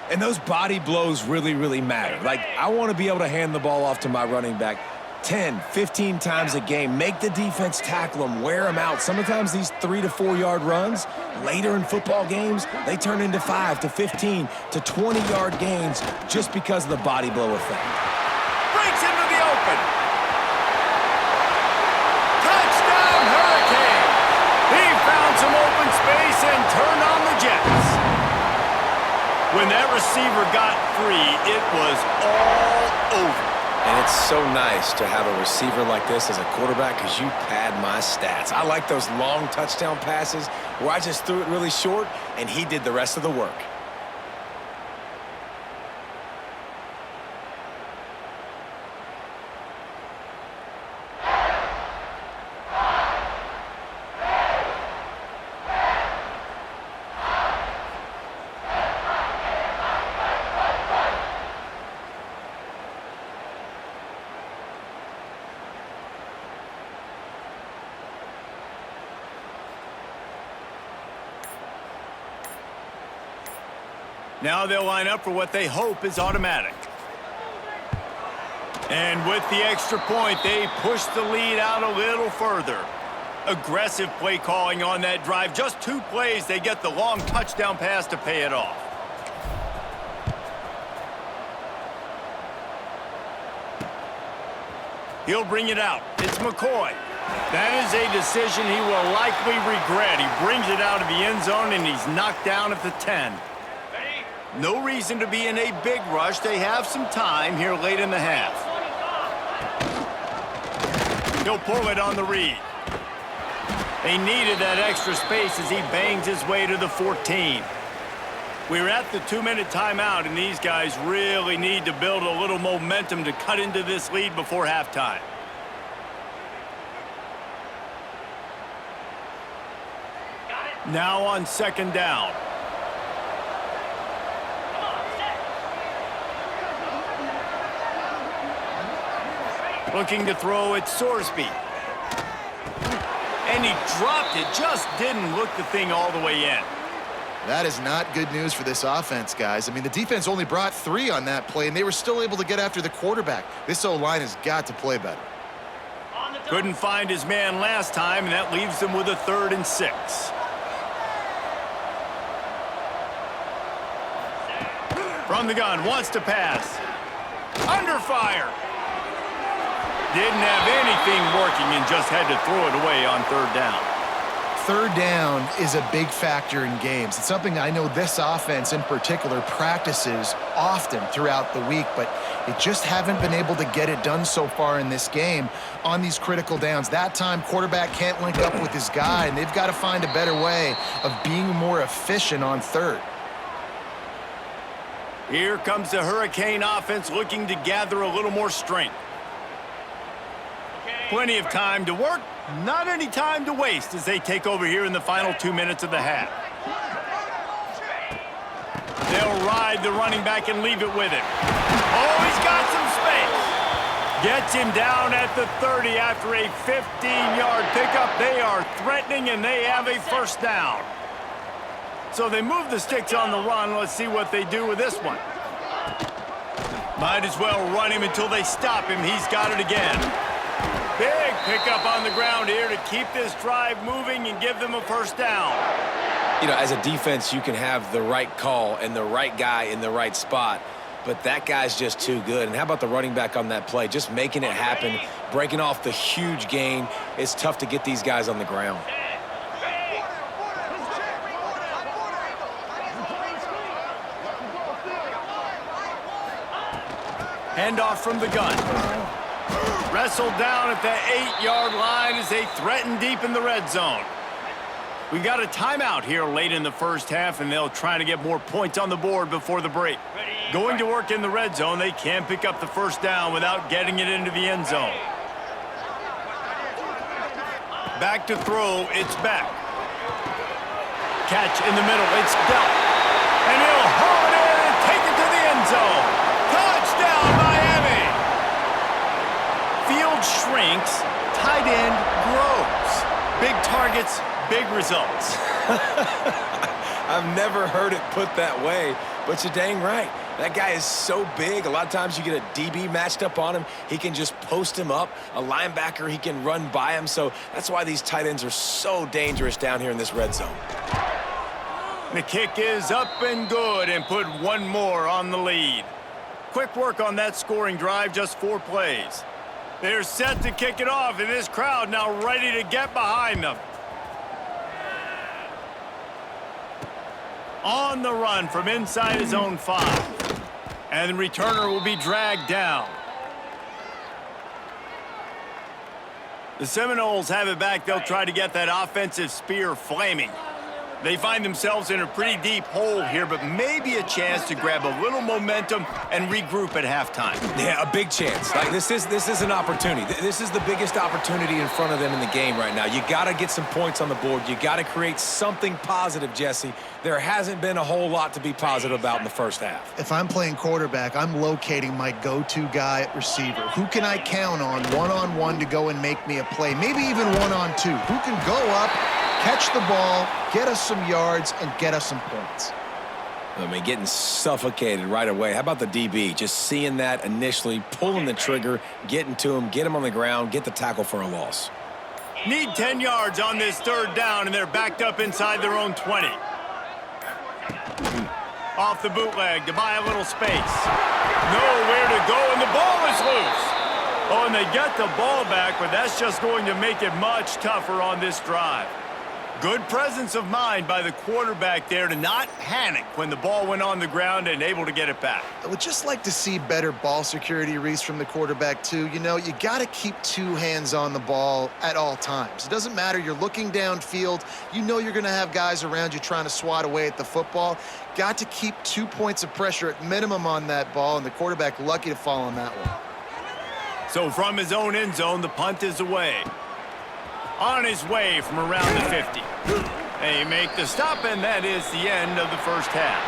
And those body blows really, really matter. Like, I want to be able to hand the ball off to my running back 10, 15 times a game. Make the defense tackle them, wear them out. Sometimes these 3 to 4 yard runs, later in football games, they turn into 5 to 15 to 20 yard gains just because of the body blow effect. Breaks into the open. Touchdown, Hurricane. He found some open space and turned on the Jets. When that receiver got free, it was all over. And it's so nice to have a receiver like this as a quarterback because you pad my stats. I like those long touchdown passes where I just threw it really short and he did the rest of the work. Now they'll line up for what they hope is automatic. And with the extra point, they push the lead out a little further. Aggressive play calling on that drive. Just 2 plays, they get the long touchdown pass to pay it off. He'll bring it out. It's McCoy. That is a decision he will likely regret. He brings it out of the end zone, and he's knocked down at the 10. No reason to be in a big rush. They have some time here late in the half. He'll pull it on the read. They needed that extra space as he bangs his way to the 14. We're at the 2-minute timeout, and these guys really need to build a little momentum to cut into this lead before halftime. Now on 2nd down. Looking to throw at Sorsby. And he dropped it, just didn't look the thing all the way in. That is not good news for this offense, guys. I mean, the defense only brought 3 on that play, and they were still able to get after the quarterback. This O-line has got to play better. Couldn't find his man last time, and that leaves them with a 3rd and 6. From the gun, wants to pass. Under fire. Didn't have anything working and just had to throw it away on 3rd down. third down is a big factor in games. It's something I know this offense in particular practices often throughout the week, but they just haven't been able to get it done so far in this game on these critical downs. That time, quarterback can't link up with his guy, and they've got to find a better way of being more efficient on third. Here comes the Hurricane offense looking to gather a little more strength. Plenty of time to work, not any time to waste as they take over here in the final 2 minutes of the half. They'll ride the running back and leave it with him. Oh, he's got some space. Gets him down at the 30 after a 15-yard pickup. They are threatening, and they have a first down. So they move the sticks on the run. Let's see what they do with this one. Might as well run him until they stop him. He's got it again. Big pickup on the ground here to keep this drive moving and give them a first down. You know, as a defense, you can have the right call and the right guy in the right spot, but that guy's just too good. And how about the running back on that play? Just making it happen, breaking off the huge gain. It's tough to get these guys on the ground. Handoff from the gun. Wrestled down at the 8-yard line as they threaten deep in the red zone. We got a timeout here late in the first half, and they'll try to get more points on the board before the break. Going to work in the red zone, they can pick up the first down without getting it into the end zone. Back to throw, it's back. Catch in the middle, it's dealt. And he'll haul it in and take it to the end zone. Touchdown, Miami! Field shrinks, tight end grows. Big targets, big results. I've never heard it put that way, but you're dang right. That guy is so big. A lot of times you get a DB matched up on him. He can just post him up. A linebacker, he can run by him. So that's why these tight ends are so dangerous down here in this red zone. The kick is up and good and put one more on the lead. Quick work on that scoring drive, just 4 plays. They're set to kick it off, and this crowd now ready to get behind them. On the run from inside his own 5. And the returner will be dragged down. The Seminoles have it back. They'll try to get that offensive spear flaming. They find themselves in a pretty deep hole here, but maybe a chance to grab a little momentum and regroup at halftime. Yeah, a big chance. Like this is an opportunity. This is the biggest opportunity in front of them in the game right now. You got to get some points on the board. You got to create something positive, Jesse. There hasn't been a whole lot to be positive about in the first half. If I'm playing quarterback, I'm locating my go-to guy at receiver. Who can I count on one-on-one to go and make me a play? Maybe even one-on-two. Who can go up, catch the ball, get us some yards, and get us some points? I mean, getting suffocated right away. How about the DB? Just seeing that initially, pulling the trigger, getting to him, get him on the ground, get the tackle for a loss. Need 10 yards on this third down, and they're backed up inside their own 20. Off the bootleg to buy a little space. Nowhere to go, and the ball is loose. Oh, and they get the ball back, but that's just going to make it much tougher on this drive. Good presence of mind by the quarterback there to not panic when the ball went on the ground and able to get it back. I would just like to see better ball security, Reese, from the quarterback, too. You know, you got to keep 2 hands on the ball at all times. It doesn't matter. You're looking downfield. You know you're going to have guys around you trying to swat away at the football. Got to keep 2 points of pressure at minimum on that ball, and the quarterback lucky to fall on that one. So from his own end zone, the punt is away. On his way from around the 50. They make the stop, and that is the end of the first half.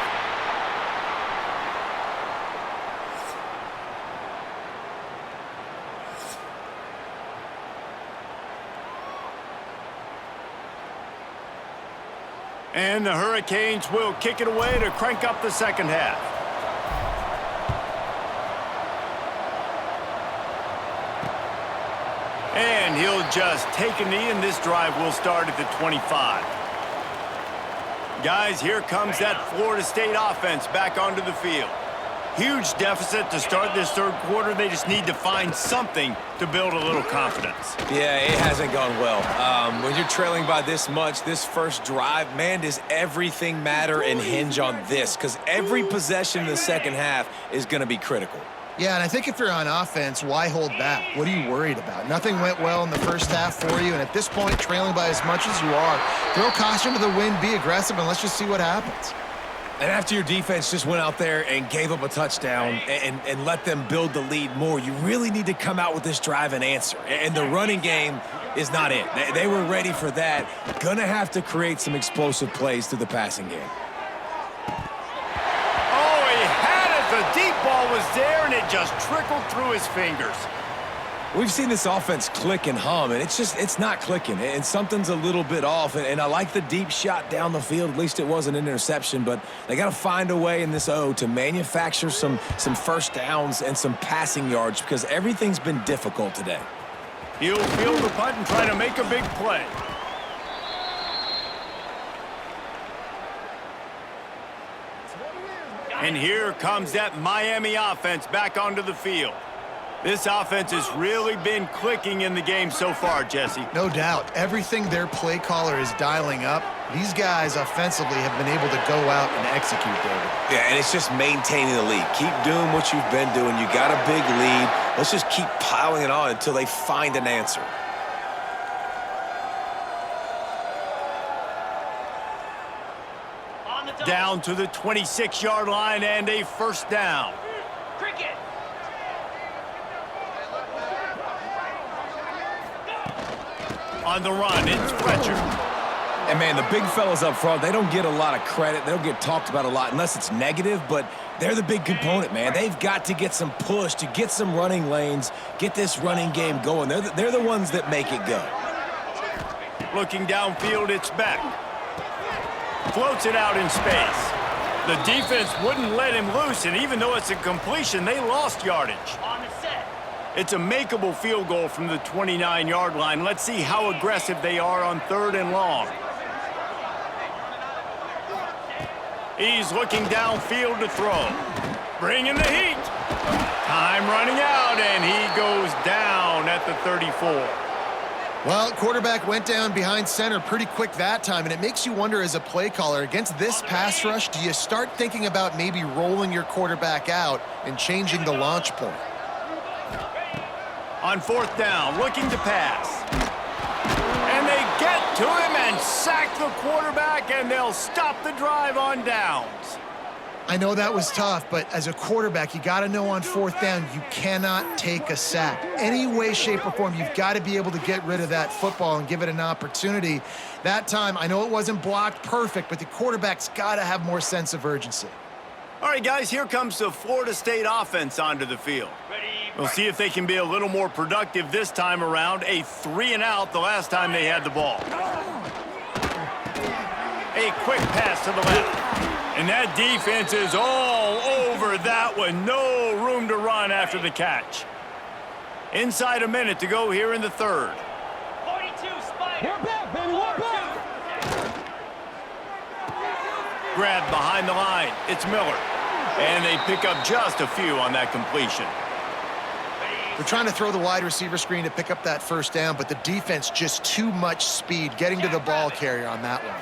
And the Hurricanes will kick it away to crank up the second half. And he'll just take a knee, and this drive will start at the 25. Guys, here comes that Florida State offense back onto the field. Huge deficit to start this third quarter. They just need to find something to build a little confidence. Yeah, it hasn't gone well. When you're trailing by this much, this first drive, man, does everything matter and hinge on this? Because every possession in the second half is going to be critical. Yeah, and I think if you're on offense, why hold back? What are you worried about? Nothing went well in the first half for you, and at this point, trailing by as much as you are, throw caution to the wind, be aggressive, and let's just see what happens. And after your defense just went out there and gave up a touchdown and let them build the lead more, you really need to come out with this drive and answer. And the running game is not it. They were ready for that. Gonna have to create some explosive plays through the passing game. Oh, he had it. The deep ball was there, and it just trickled through his fingers. We've seen this offense click and hum, and it's not clicking, and something's a little bit off. And I like the deep shot down the field. At least it wasn't an interception, but they got to find a way in this O to manufacture some first downs and some passing yards because everything's been difficult today. He'll field the punt and try to make a big play. And here comes that Miami offense back onto the field. This offense has really been clicking in the game so far, Jesse. No doubt. Everything their play caller is dialing up, these guys offensively have been able to go out and execute, David. Yeah, and it's just maintaining the lead. Keep doing what you've been doing. You got a big lead. Let's just keep piling it on until they find an answer. On the double. Down to the 26-yard line and a first down. Cricket. On the run, it's Fletcher. And, man, the big fellas up front, they don't get a lot of credit. They don't get talked about a lot unless it's negative, but they're the big component, man. They've got to get some push, to get some running lanes, get this running game going. They're the ones that make it go. Looking downfield, it's Beck. Floats it out in space. The defense wouldn't let him loose, and even though it's a completion, they lost yardage. On the set. It's a makeable field goal from the 29-yard line. Let's see how aggressive they are on 3rd and long. He's looking downfield to throw. Bringing the heat. Time running out, and he goes down at the 34. Well, quarterback went down behind center pretty quick that time, and it makes you wonder as a play caller, against this pass rush, do you start thinking about maybe rolling your quarterback out and changing the launch point? On 4th down, looking to pass. And they get to him and sack the quarterback, and they'll stop the drive on downs. I know that was tough, but as a quarterback, you got to know on 4th down, you cannot take a sack. Any way, shape, or form, you've got to be able to get rid of that football and give it an opportunity. That time, I know it wasn't blocked perfect, but the quarterback's got to have more sense of urgency. All right, guys, here comes the Florida State offense onto the field. We'll see if they can be a little more productive this time around. A 3-and-out the last time they had the ball. A quick pass to the left. And that defense is all over that one. No room to run after the catch. Inside a minute to go here in the 3rd. 42 Spider. We're back, baby. We're back. Grabbed behind the line. It's Miller. And they pick up just a few on that completion. They're trying to throw the wide receiver screen to pick up that first down, but the defense just too much speed getting to the ball carrier on that one.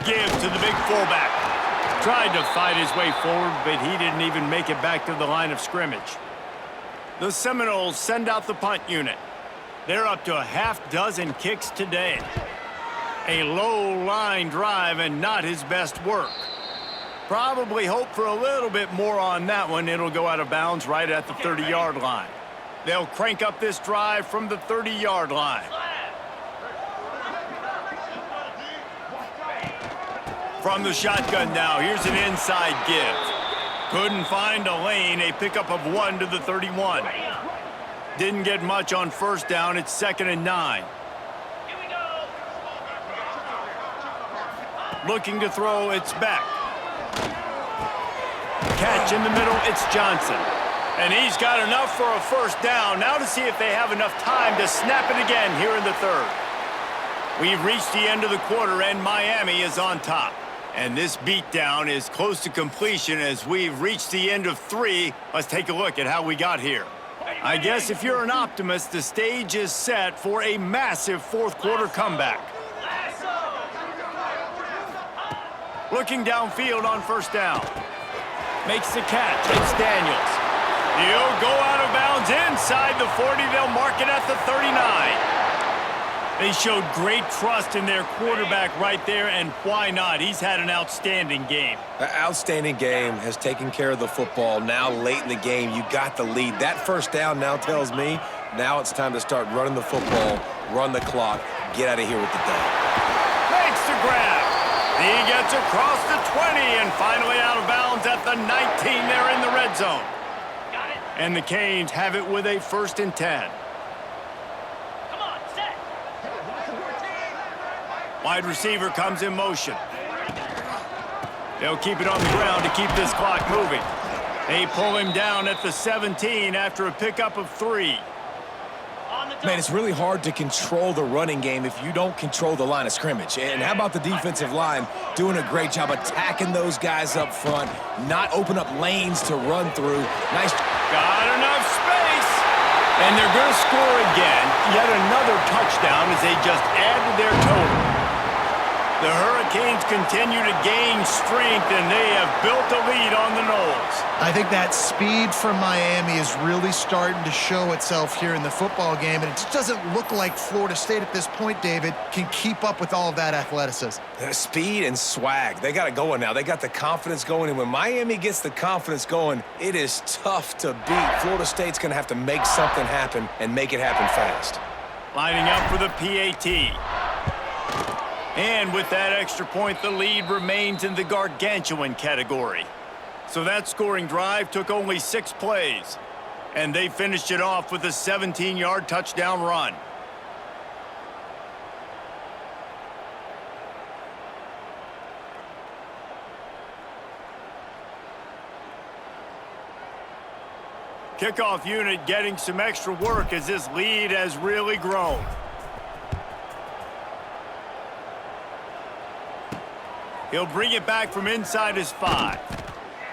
Give to the big fullback. Tried to fight his way forward, but he didn't even make it back to the line of scrimmage. The Seminoles send out the punt unit. They're up to a half-dozen kicks today. A low line drive and not his best work. Probably hope for a little bit more on that one. It'll go out of bounds right at the 30-yard line. They'll crank up this drive from the 30-yard line. From the shotgun now, here's an inside give. Couldn't find a lane, a pickup of 1 to the 31. Didn't get much on 1st down, it's 2nd and 9. Here we go. Looking to throw, it's Beck. Catch in the middle, it's Johnson. And he's got enough for a first down. Now to see if they have enough time to snap it again here in the 3rd. We've reached the end of the quarter, and Miami is on top. And this beatdown is close to completion as we've reached the end of 3. Let's take a look at how we got here. I guess if you're an optimist, the stage is set for a massive fourth-quarter comeback. Looking downfield on first down. Makes the catch. It's Daniels. He'll go out of bounds inside the 40. They'll mark it at the 39. They showed great trust in their quarterback right there, and why not? He's had an outstanding game. An outstanding game, has taken care of the football. Now late in the game, you got the lead. That first down now tells me now it's time to start running the football, run the clock, get out of here with the day. Makes the grab. He gets across the 20 and finally out of bounds at the 19 there in the red zone. Got it. And the Canes have it with a 1st and 10. Come on, set. Wide receiver comes in motion. They'll keep it on the ground to keep this clock moving. They pull him down at the 17 after a pickup of 3. On the Man, it's really hard to control the running game if you don't control the line of scrimmage. And how about the defensive line doing a great job attacking those guys up front, not open up lanes to run through. Nice. Got enough space. And they're going to score again. Yet another touchdown as they just add to their total. The Hurricanes continue to gain strength, and they have built a lead on the Noles. I think that speed from Miami is really starting to show itself here in the football game, and it just doesn't look like Florida State at this point, David, can keep up with all of that athleticism. Speed and swag. They got it going now. They got the confidence going, and when Miami gets the confidence going, it is tough to beat. Florida State's going to have to make something happen and make it happen fast. Lining up for the PAT. And with that extra point, the lead remains in the gargantuan category. So that scoring drive took only 6 plays. And they finished it off with a 17-yard touchdown run. Kickoff unit getting some extra work as this lead has really grown. He'll bring it back from inside his 5.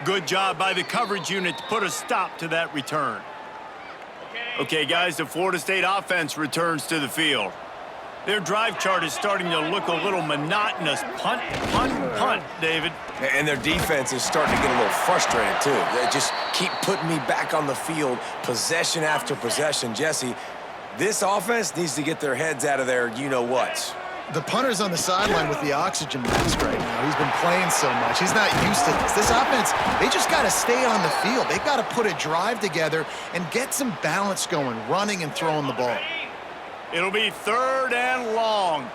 Good job by the coverage unit to put a stop to that return. Okay, guys, the Florida State offense returns to the field. Their drive chart is starting to look a little monotonous. Punt, punt, punt, David. And their defense is starting to get a little frustrated, too. They just keep putting me back on the field, possession after possession. Jesse, this offense needs to get their heads out of their you-know-whats. The punter's on the sideline with the oxygen mask right now. He's been playing so much. He's not used to this. This offense, they just got to stay on the field. They've got to put a drive together and get some balance going, running and throwing the ball. It'll be 3rd and long.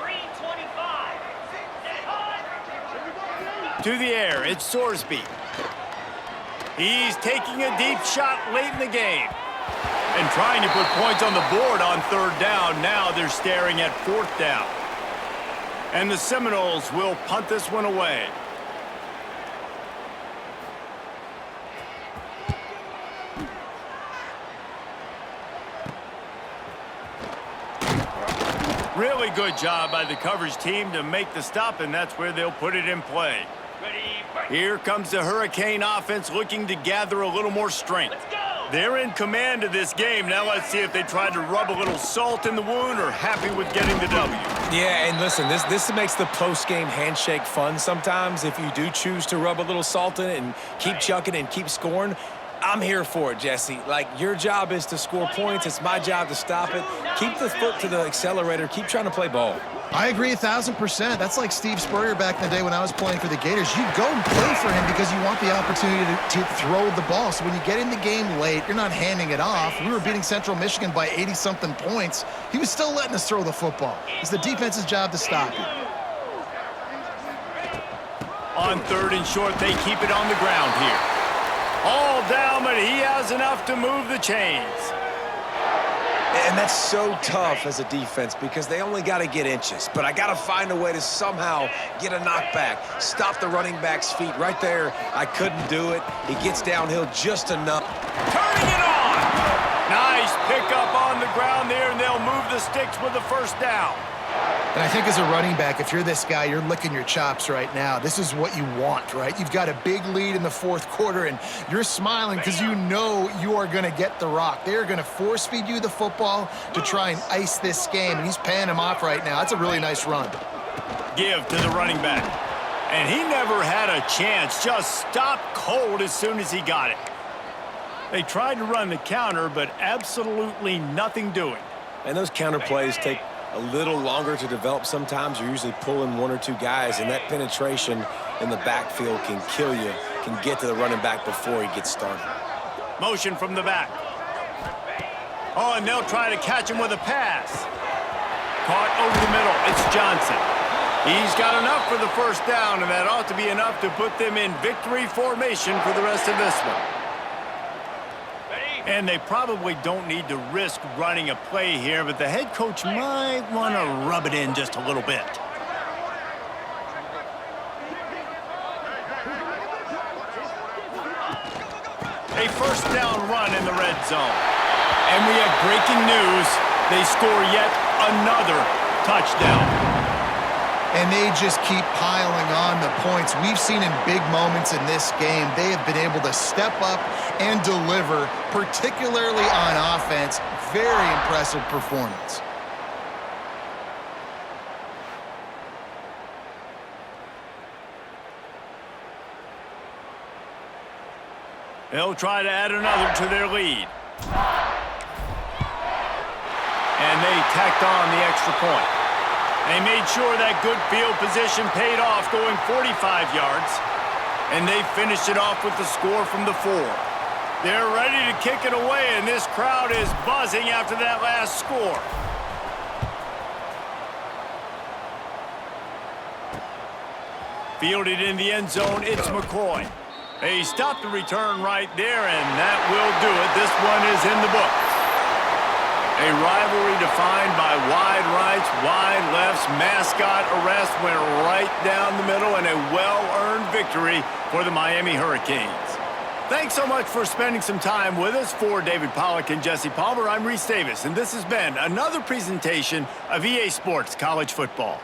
325. To the air, it's Sorsby. He's taking a deep shot late in the game. And trying to put points on the board on 3rd down. Now they're staring at 4th down. And the Seminoles will punt this one away. Really good job by the coverage team to make the stop, and that's where they'll put it in play. Ready, break. Here comes the Hurricane offense looking to gather a little more strength. Let's go. They're in command of this game. Now let's see if they try to rub a little salt in the wound or happy with getting the W. Yeah, and listen, this makes the post-game handshake fun sometimes. If you do choose to rub a little salt in it and keep chucking and keep scoring, I'm here for it, Jesse. Like, your job is to score points. It's my job to stop it. Keep the foot to the accelerator. Keep trying to play ball. I agree 1,000%. That's like Steve Spurrier back in the day when I was playing for the Gators. You go and play for him because you want the opportunity to throw the ball. So when you get in the game late, you're not handing it off. We were beating Central Michigan by 80-something points. He was still letting us throw the football. It's the defense's job to stop it. On 3rd and short, they keep it on the ground here. All down, but he has enough to move the chains. And that's so tough as a defense because they only got to get inches. But I got to find a way to somehow get a knockback, stop the running back's feet right there. I couldn't do it. He gets downhill just enough. Turning it on. Nice pickup on the ground there, and they'll move the sticks with the 1st down. And I think as a running back, if you're this guy, you're licking your chops right now. This is what you want, right? You've got a big lead in the fourth quarter, and you're smiling because you know you are going to get the rock. They're going to force feed you the football to try and ice this game, and he's paying him off right now. That's a really nice run. Give to the running back. And he never had a chance. Just stopped cold as soon as he got it. They tried to run the counter, but absolutely nothing doing. And those counter plays take a little longer to develop sometimes. You're usually pulling one or two guys, and that penetration in the backfield can kill you, can get to the running back before he gets started. Motion from the back. Oh, and they'll try to catch him with a pass. Caught over the middle. It's Johnson. He's got enough for the first down, and that ought to be enough to put them in victory formation for the rest of this one. And they probably don't need to risk running a play here, but the head coach might want to rub it in just a little bit. A first down run in the red zone. And we have breaking news. They score yet another touchdown. And they just keep piling on the points. We've seen in big moments in this game, they have been able to step up and deliver, particularly on offense. Very impressive performance. They'll try to add another to their lead. And they tacked on the extra point. They made sure that good field position paid off, going 45 yards. And they finished it off with the score from the 4. They're ready to kick it away, and this crowd is buzzing after that last score. Fielded in the end zone, it's McCoy. They stopped the return right there, and that will do it. This one is in the books. A rivalry defined by wide rights, wide lefts, mascot arrest went right down the middle, and a well-earned victory for the Miami Hurricanes. Thanks so much for spending some time with us. For David Pollack and Jesse Palmer, I'm Reese Davis, and this has been another presentation of EA Sports College Football.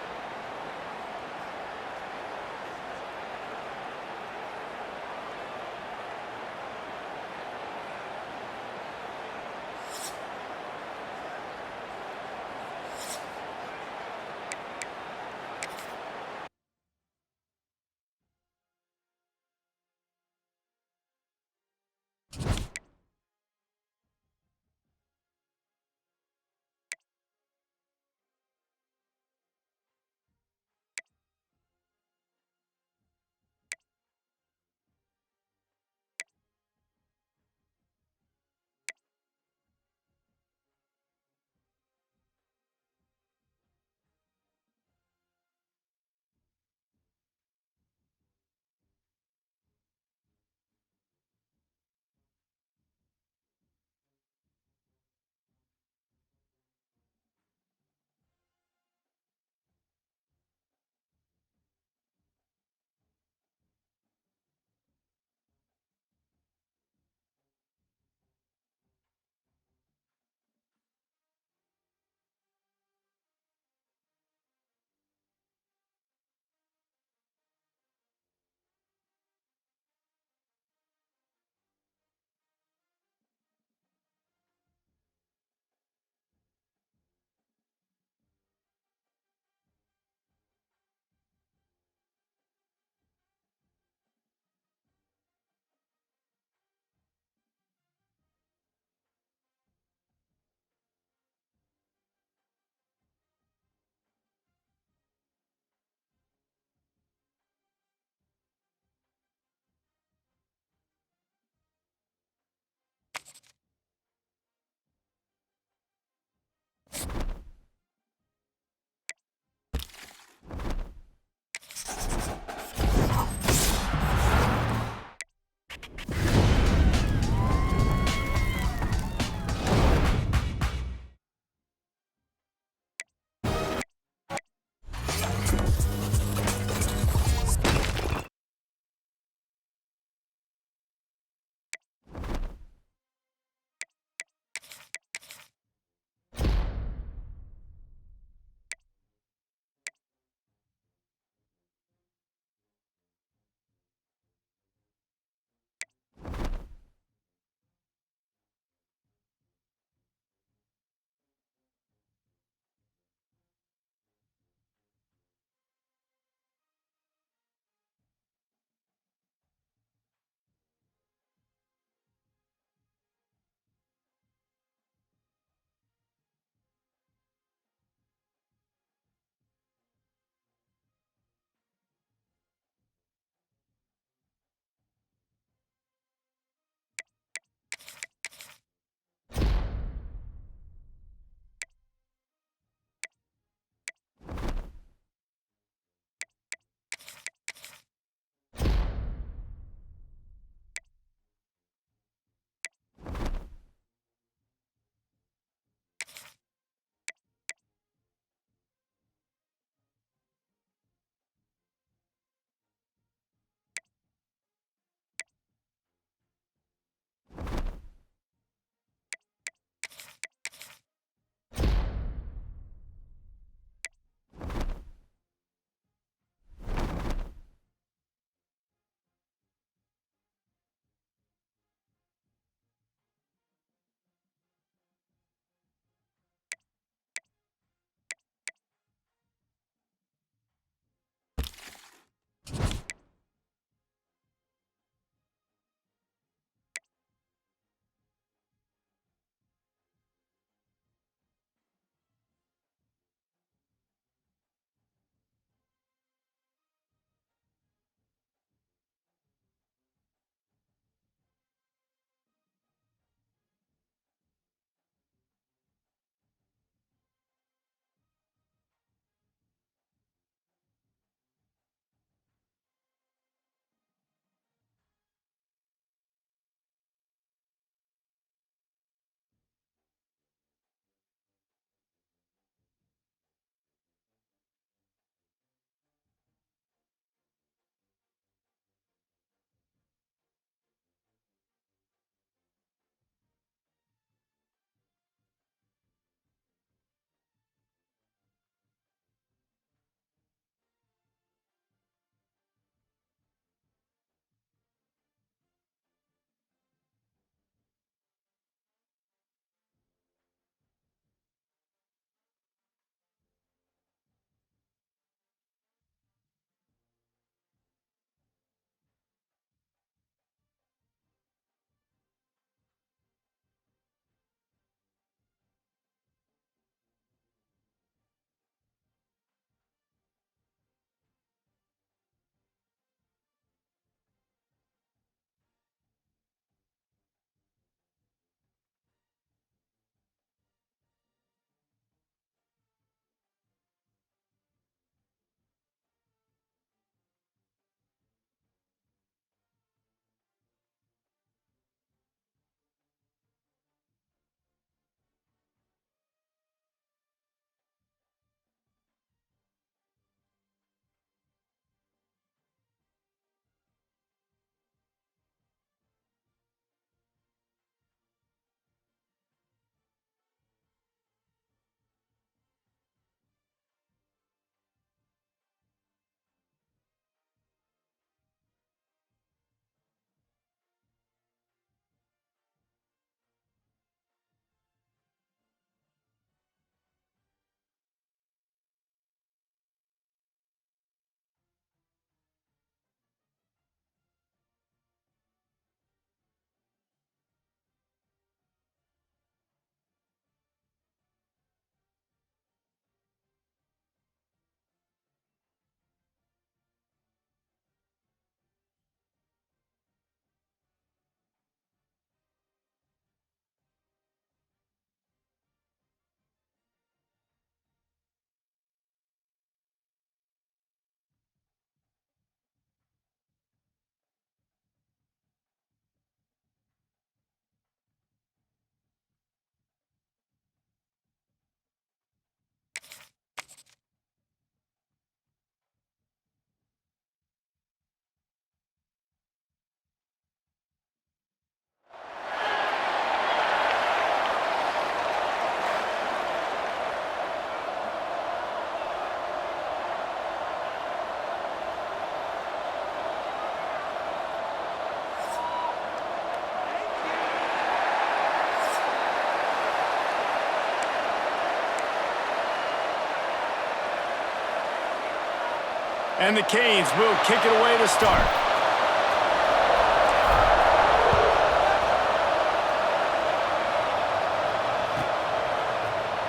And the Canes will kick it away to start.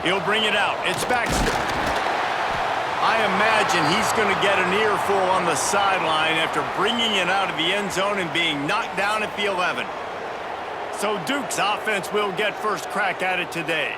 He'll bring it out. It's Baxter. I imagine he's going to get an earful on the sideline after bringing it out of the end zone and being knocked down at the 11. So Duke's offense will get first crack at it today.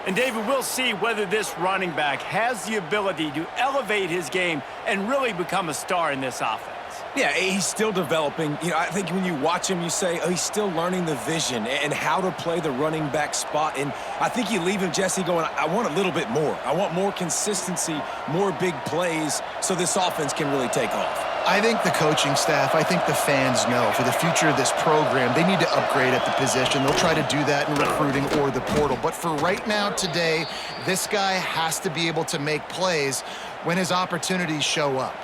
And David, we'll see whether this running back has the ability to elevate his game and really become a star in this offense. Yeah, he's still developing. You know, I think when you watch him, you say, oh, he's still learning the vision and how to play the running back spot. And I think you leave him, Jesse, going, I want a little bit more. I want more consistency, more big plays so this offense can really take off. I think the coaching staff, I think the fans know for the future of this program, they need to upgrade at the position. They'll try to do that in recruiting or the portal. But for right now, today, this guy has to be able to make plays when his opportunities show up.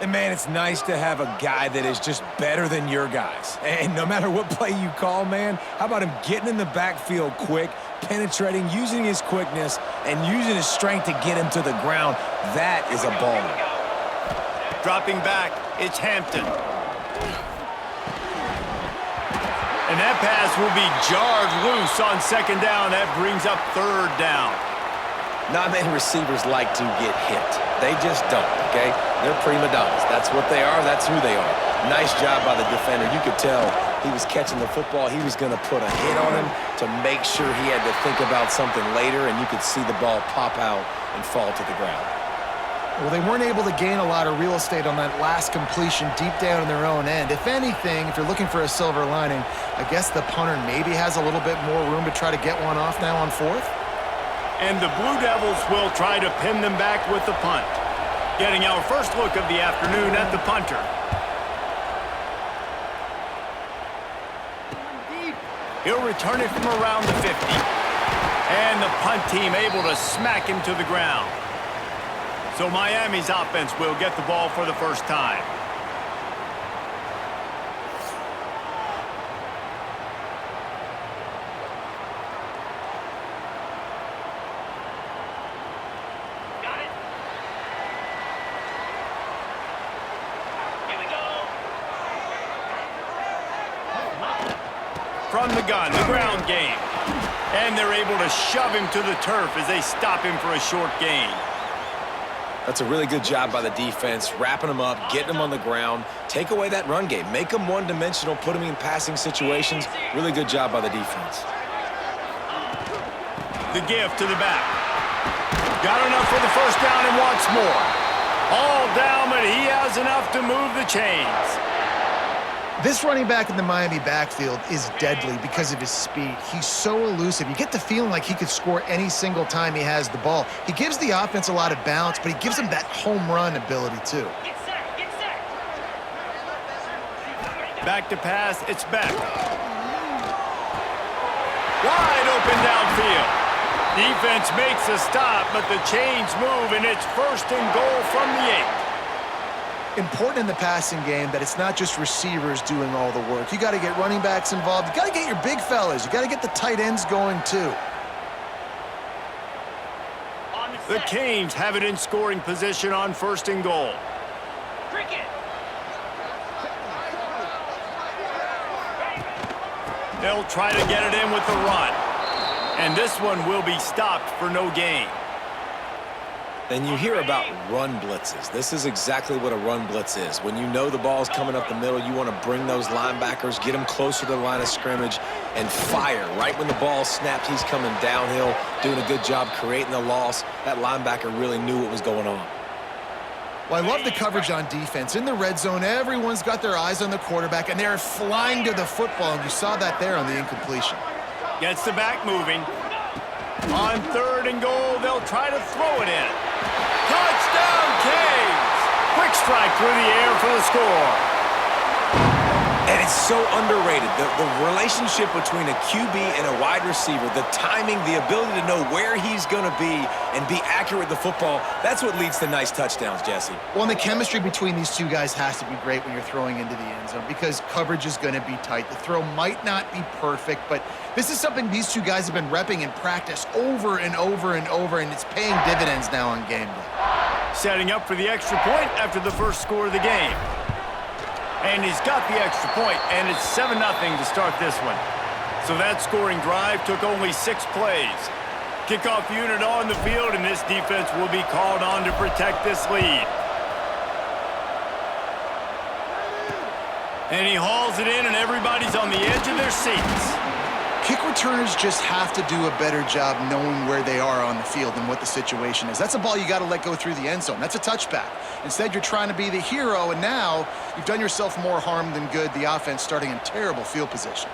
And, man, it's nice to have a guy that is just better than your guys. And no matter what play you call, man, how about him getting in the backfield quick, penetrating, using his quickness, and using his strength to get him to the ground. That is a baller. Dropping back, it's Hampton. And that pass will be jarred loose on second down. That brings up third down. Not many receivers like to get hit. They just don't, okay? They're prima donnas. That's what they are. That's who they are. Nice job by the defender. You could tell he was catching the football. He was going to put a hit on him to make sure he had to think about something later, and you could see the ball pop out and fall to the ground. Well, they weren't able to gain a lot of real estate on that last completion deep down in their own end. If anything, if you're looking for a silver lining, I guess the punter maybe has a little bit more room to try to get one off now on fourth. And the Blue Devils will try to pin them back with the punt. Getting our first look of the afternoon at the punter. He'll return it from around the 50. And the punt team able to smack him to the ground. So Miami's offense will get the ball for the first time. Got it. Here we go. From the gun, the ground game. And they're able to shove him to the turf as they stop him for a short gain. That's a really good job by the defense, wrapping them up, getting them on the ground, take away that run game, make them one-dimensional, put them in passing situations. Really good job by the defense. The give to the back. Got enough for the first down and wants more. All down, but he has enough to move the chains. This running back in the Miami backfield is deadly because of his speed. He's so elusive. You get the feeling like he could score any single time he has the ball. He gives the offense a lot of balance, but he gives them that home run ability too. Get set. Get set. Back to pass, it's Beck. Wide open downfield. Defense makes a stop, but the chains move, and it's first and goal from the 8. Important in the passing game that it's not just receivers doing all the work. You got to get running backs involved. You got to get your big fellas. You got to get the tight ends going too. On The set. Canes have it in scoring position on first and goal. Cricket. They'll try to get it in with the run. And this one will be stopped for no gain. And you hear about run blitzes. This is exactly what a run blitz is. When you know the ball's coming up the middle, you want to bring those linebackers, get them closer to the line of scrimmage, and fire. Right when the ball snapped, he's coming downhill, doing a good job creating the loss. That linebacker really knew what was going on. Well, I love the coverage on defense. In the red zone, everyone's got their eyes on the quarterback, and they're flying to the football, and you saw that there on the incompletion. Gets the back moving. On third and goal, they'll try to throw it in. Touchdown, Canes! Quick strike through the air for the score. And it's so underrated. The relationship between a QB and a wide receiver, the timing, the ability to know where he's going to be and be accurate with the football, that's what leads to nice touchdowns, Jesse. Well, and the chemistry between these two guys has to be great when you're throwing into the end zone because coverage is going to be tight. The throw might not be perfect, but this is something these two guys have been repping in practice over and over and over, and it's paying dividends now on game day. Setting up for the extra point after the first score of the game. And he's got the extra point, and it's 7-0 to start this one. So that scoring drive took only 6 plays. Kickoff unit on the field, and this defense will be called on to protect this lead. And he hauls it in, and everybody's on the edge of their seats. Kick returners just have to do a better job knowing where they are on the field and what the situation is. That's a ball you got to let go through the end zone. That's a touchback. Instead, you're trying to be the hero, and now you've done yourself more harm than good. The offense starting in terrible field position.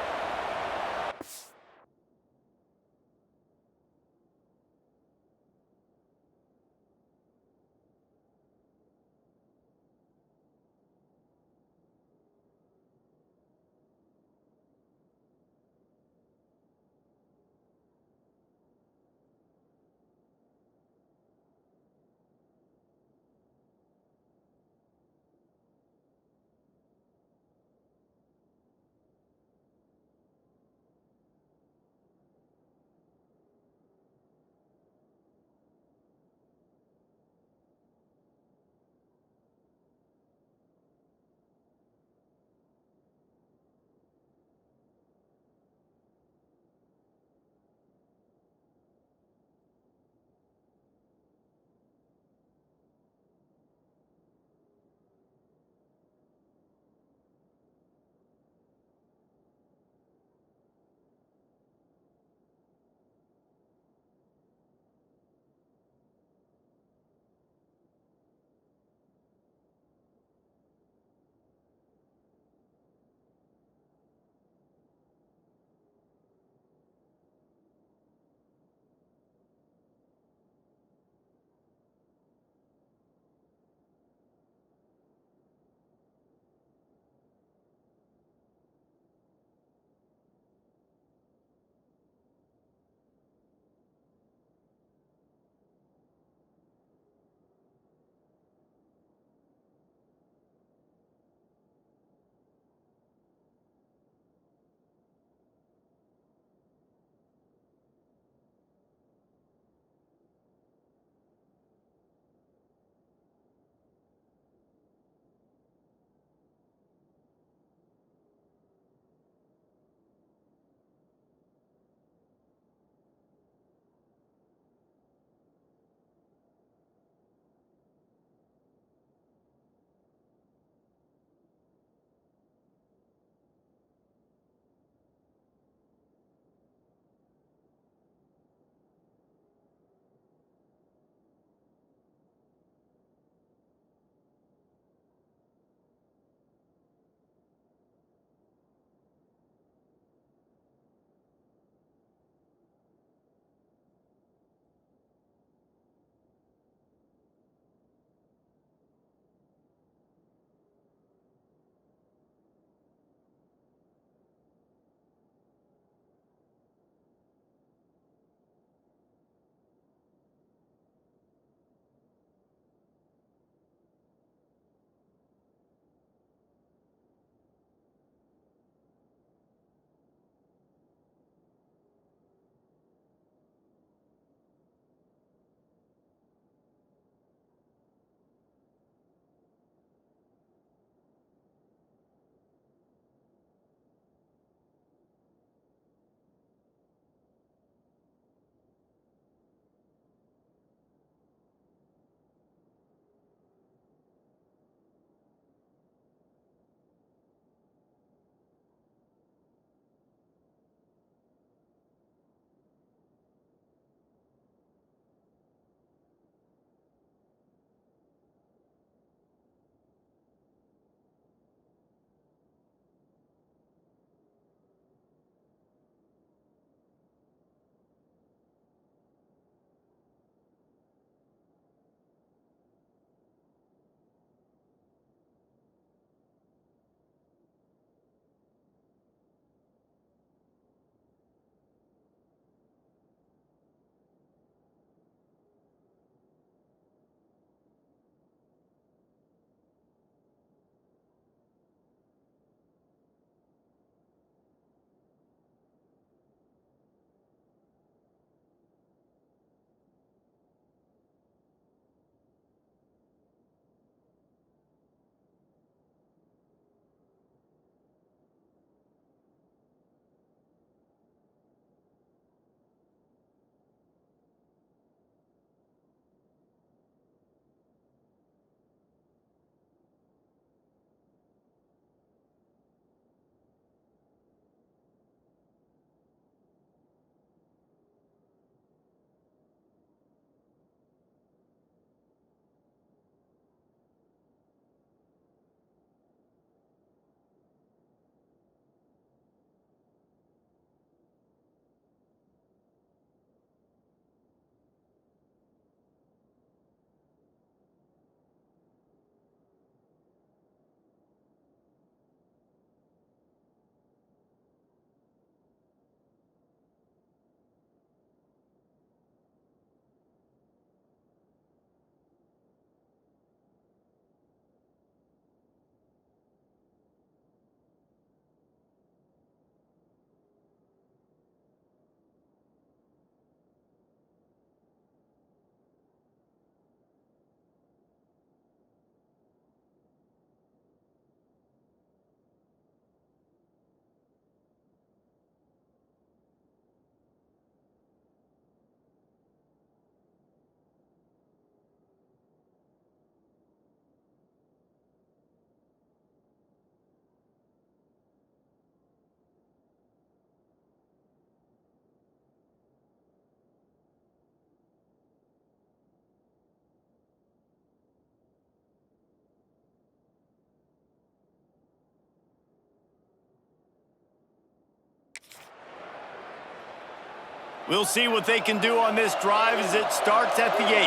We'll see what they can do on this drive as it starts at the 8.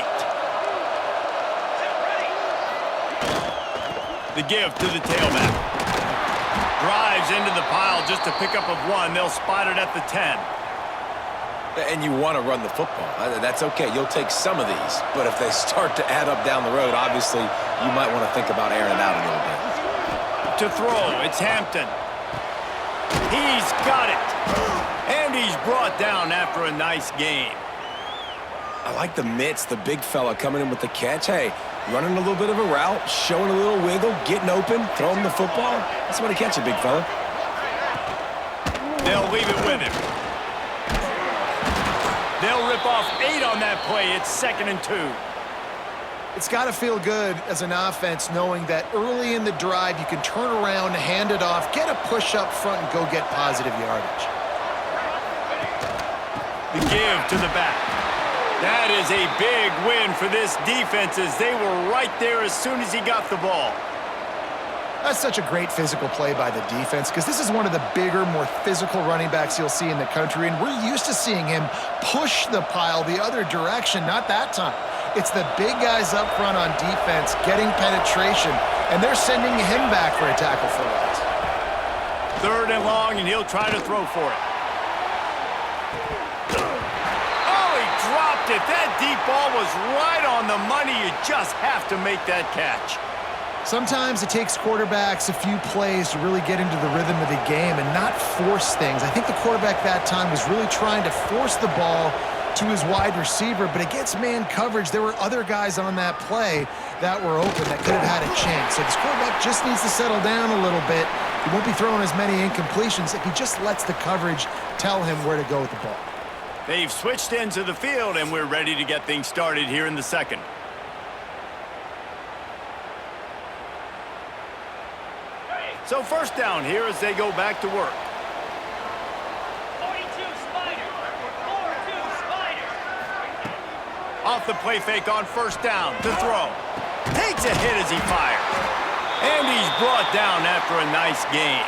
The give to the tailback. Drives into the pile just to pick up of 1. They'll spot it at the 10. And you want to run the football. That's okay. You'll take some of these. But if they start to add up down the road, obviously, you might want to think about airing it out a little bit. To throw, it's Hampton. He's got it. And he's brought down after a nice gain. I like the mitts, the big fella coming in with the catch. Hey, running a little bit of a route, showing a little wiggle, getting open, throwing the football. That's when to catch it, big fella. They'll leave it with him. They'll rip off 8 on that play. It's 2nd and 2. It's got to feel good as an offense knowing that early in the drive you can turn around, hand it off, get a push up front, and go get positive yardage. The give to the back. That is a big win for this defense as they were right there as soon as he got the ball. That's such a great physical play by the defense because this is one of the bigger, more physical running backs you'll see in the country, and we're used to seeing him push the pile the other direction. Not that time. It's the big guys up front on defense getting penetration, and they're sending him back for a tackle for loss. 3rd and long, and he'll try to throw for it. Oh, he dropped it. That deep ball was right on the money. You just have to make that catch. Sometimes it takes quarterbacks a few plays to really get into the rhythm of the game and not force things. I think the quarterback that time was really trying to force the ball to his wide receiver, but against man coverage, there were other guys on that play that were open that could have had a chance. So this quarterback just needs to settle down a little bit. He won't be throwing as many incompletions if he just lets the coverage tell him where to go with the ball. They've switched into the field, and we're ready to get things started here in the 2nd. So 1st down here as they go back to work. 42 Spider. 4-2 Spider. Off the play fake on 1st down to throw. Takes a hit as he fires. And he's brought down after a nice gain.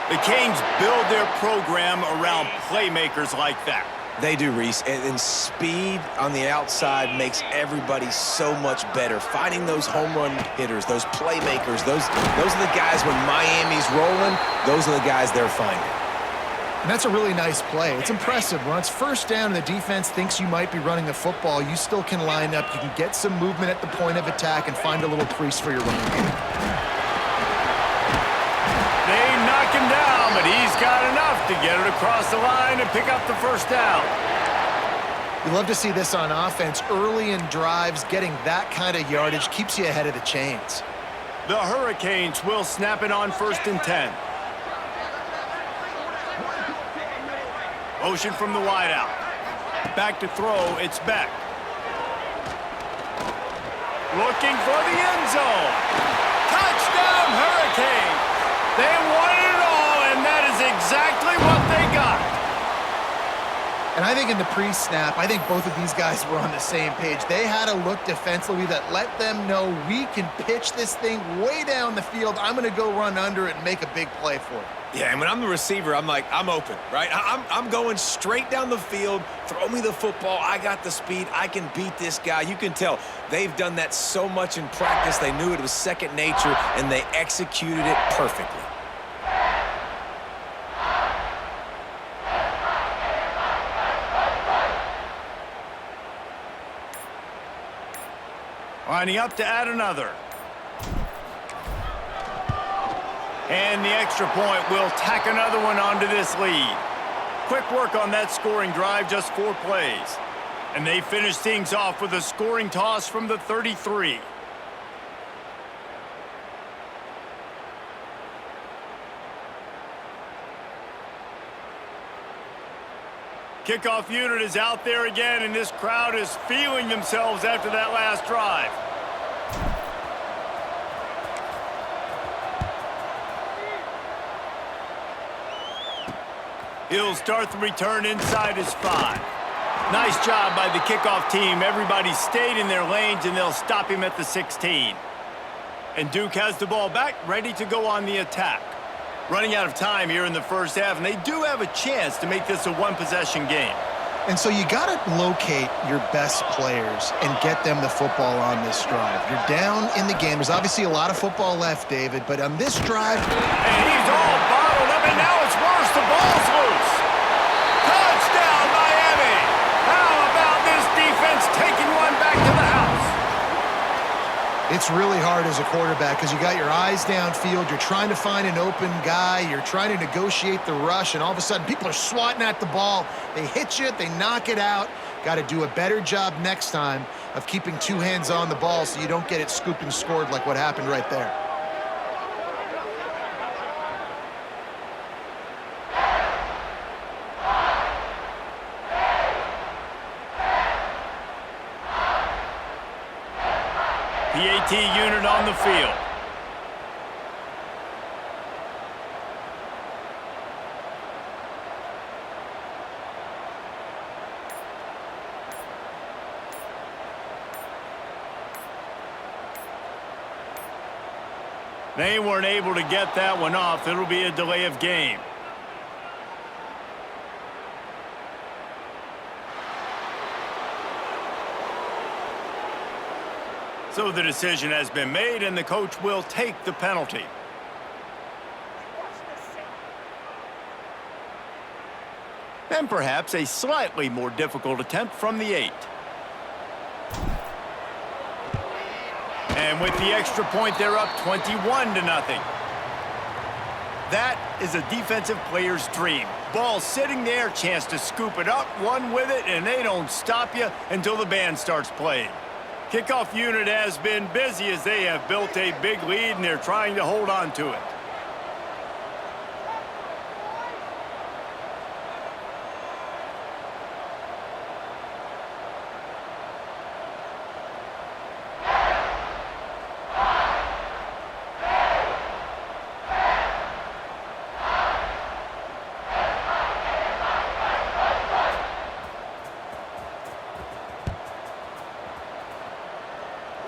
The Canes build their program around playmakers like that. They do, Reese, and speed on the outside makes everybody so much better. Finding those home run hitters, those playmakers, those are the guys when Miami's rolling, those are the guys they're finding. And that's a really nice play. It's impressive. When it's 1st down and the defense thinks you might be running the football, you still can line up. You can get some movement at the point of attack and find a little crease for your running game. They knock him down, but he's got enough to get it across the line and pick up the 1st down. You love to see this on offense. Early in drives, getting that kind of yardage keeps you ahead of the chains. The Hurricanes will snap it on 1st and 10. Motion from the wideout. Back to throw, it's Beck. Looking for the end zone. Touchdown, Hurricanes! They won it all, and that is exactly what they got. And I think in the pre-snap, I think both of these guys were on the same page. They had a look defensively that let them know we can pitch this thing way down the field. I'm going to go run under it and make a big play for it. Yeah, and when I'm the receiver, I'm like, I'm open, right? I'm going straight down the field. Throw me the football. I got the speed. I can beat this guy. You can tell they've done that so much in practice. They knew it was second nature, and they executed it perfectly. Lining up to add another. And the extra point will tack another one onto this lead. Quick work on that scoring drive, just 4 plays. And they finish things off with a scoring toss from the 33. Kickoff unit is out there again, and this crowd is feeling themselves after that last drive. He'll start the return inside his 5. Nice job by the kickoff team. Everybody stayed in their lanes, and they'll stop him at the 16. And Duke has the ball back, ready to go on the attack. Running out of time here in the first half, and they do have a chance to make this a one-possession game. And so you got to locate your best players and get them the football on this drive. You're down in the game. There's obviously a lot of football left, David, but on this drive... And he's all bottled up, and now it's worse. The ball's loose. Touchdown, Miami. How about this defense taking one back to the house? It's really hard as a quarterback because you got your eyes downfield. You're trying to find an open guy. You're trying to negotiate the rush, and all of a sudden people are swatting at the ball. They hit you. They knock it out. Got to do a better job next time of keeping two hands on the ball so you don't get it scooped and scored like what happened right there. PAT unit on the field. They weren't able to get that one off. It'll be a delay of game. So the decision has been made, and the coach will take the penalty. And perhaps a slightly more difficult attempt from the 8. And with the extra point, they're up 21-0. That is a defensive player's dream. Ball sitting there, chance to scoop it up, run with it, and they don't stop you until the band starts playing. Kickoff unit has been busy as they have built a big lead, and they're trying to hold on to it.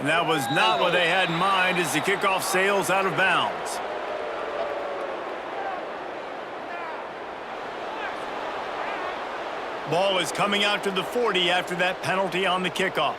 And that was not what they had in mind as the kickoff sails out of bounds. Ball is coming out to the 40 after that penalty on the kickoff.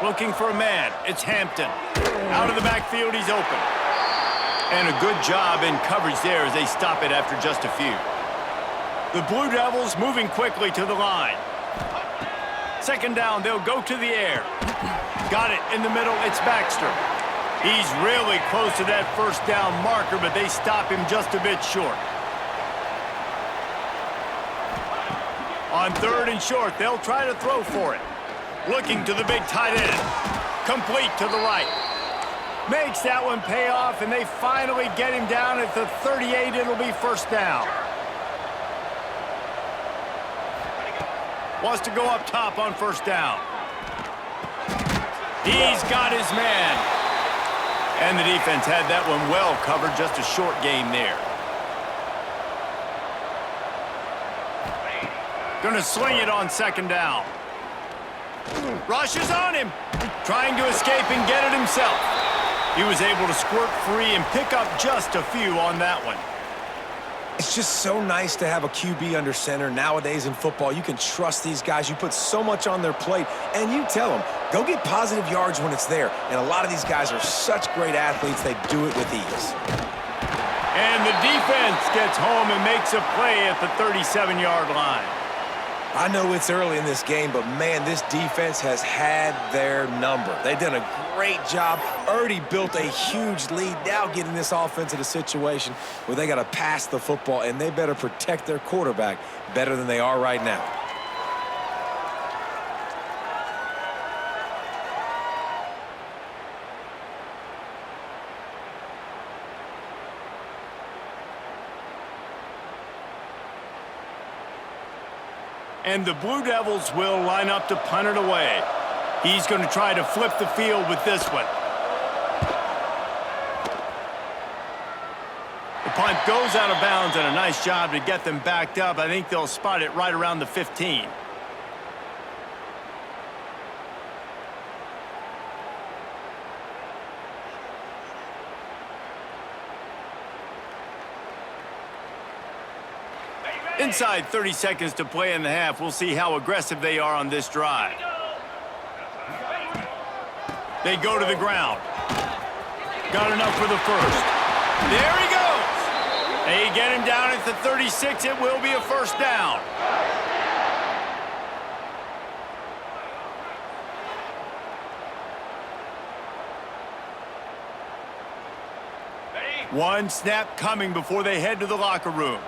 Looking for a man. It's Hampton. Out of the backfield, he's open. And a good job in coverage there as they stop it after just a few. The Blue Devils moving quickly to the line. Second down, they'll go to the air. Got it in the middle, it's Baxter. He's really close to that first down marker, but they stop him just a bit short. On 3rd and short, they'll try to throw for it. Looking to the big tight end. Complete to the right. Makes that one pay off, and they finally get him down at the 38. It'll be first down. Wants to go up top on first down. He's got his man. And the defense had that one well covered. Just a short game there. Gonna sling it on second down. Rushes on him, trying to escape and get it himself. He was able to squirt free and pick up just a few on that one. It's just so nice to have a QB under center. Nowadays in football, you can trust these guys. You put so much on their plate, and you tell them, go get positive yards when it's there. And a lot of these guys are such great athletes, they do it with ease. And the defense gets home and makes a play at the 37-yard line. I know it's early in this game, but, man, this defense has had their number. They've done a great job, already built a huge lead, now getting this offense in a situation where they got to pass the football, and they better protect their quarterback better than they are right now. And the Blue Devils will line up to punt it away. He's going to try to flip the field with this one. punt goes out of bounds, and a nice job to get them backed up. I think they'll spot it right around the 15. Inside 30 seconds to play in the half. We'll see how aggressive they are on this drive. They go to the ground. Got enough for the first. There he goes. They get him down at the 36. It will be a first down. One snap coming before they head to the locker room.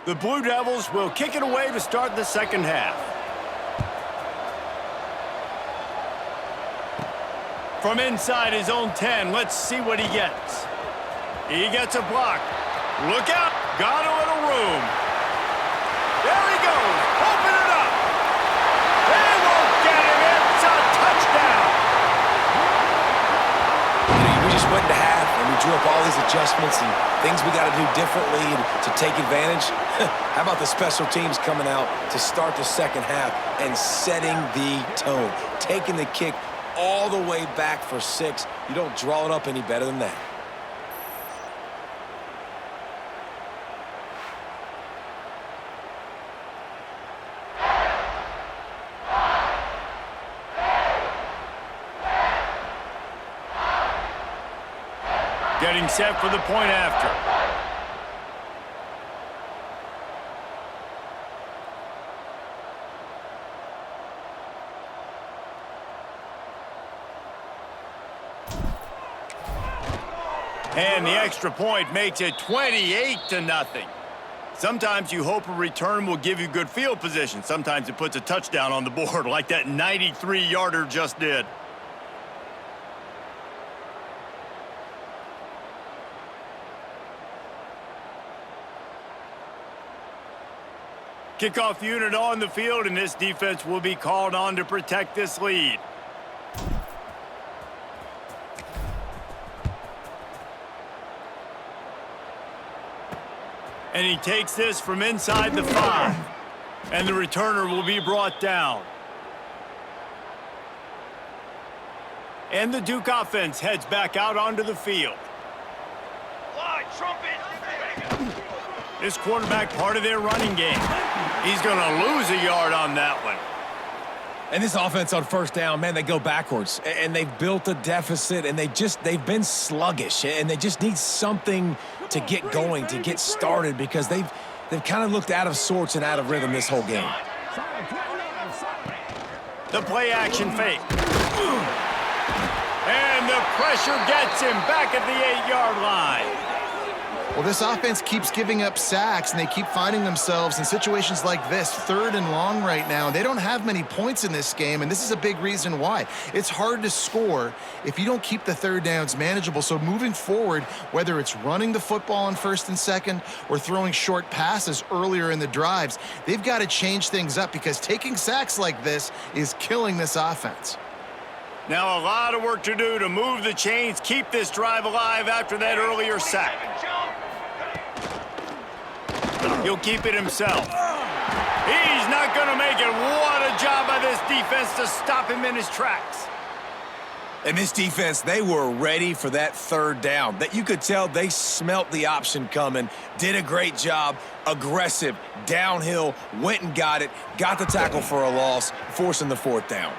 The Blue Devils will kick it away to start the second half. From inside his own 10, let's see what he gets. He gets a block. Look out. Got a little room. There he goes. Open it up. They won't get him. It's a touchdown. We just went to half, and we drew up all these adjustments and things we got to do differently to take advantage. How about the special teams coming out to start the second half and setting the tone, taking the kick all the way back for 6. You don't draw it up any better than that. Getting set for the point after. And the extra point makes it 28-0. Sometimes you hope a return will give you good field position. Sometimes it puts a touchdown on the board like that 93-yarder just did. Kickoff unit on the field, and this defense will be called on to protect this lead. And he takes this from inside the 5. And the returner will be brought down. And the Duke offense heads back out onto the field. This quarterback part of their running game. He's going to lose a yard on that one. And this offense on first down, man, they go backwards. And they've built a deficit, and they've been sluggish. And they just need something to get going, to get started, because they've kind of looked out of sorts and out of rhythm this whole game. The play action fake. And the pressure gets him back at the 8-yard line. Well, this offense keeps giving up sacks, and they keep finding themselves in situations like this, 3rd and long right now. They don't have many points in this game, and this is a big reason why. It's hard to score if you don't keep the third downs manageable. So moving forward, whether it's running the football on 1st and 2nd or throwing short passes earlier in the drives, they've got to change things up, because taking sacks like this is killing this offense. Now a lot of work to do to move the chains, keep this drive alive after that earlier sack. He'll keep it himself. He's not going to make it. What a job by this defense to stop him in his tracks. And this defense, they were ready for that 3rd down. That you could tell they smelt the option coming, did a great job, aggressive, downhill, went and got it, got the tackle for a loss, forcing the 4th down.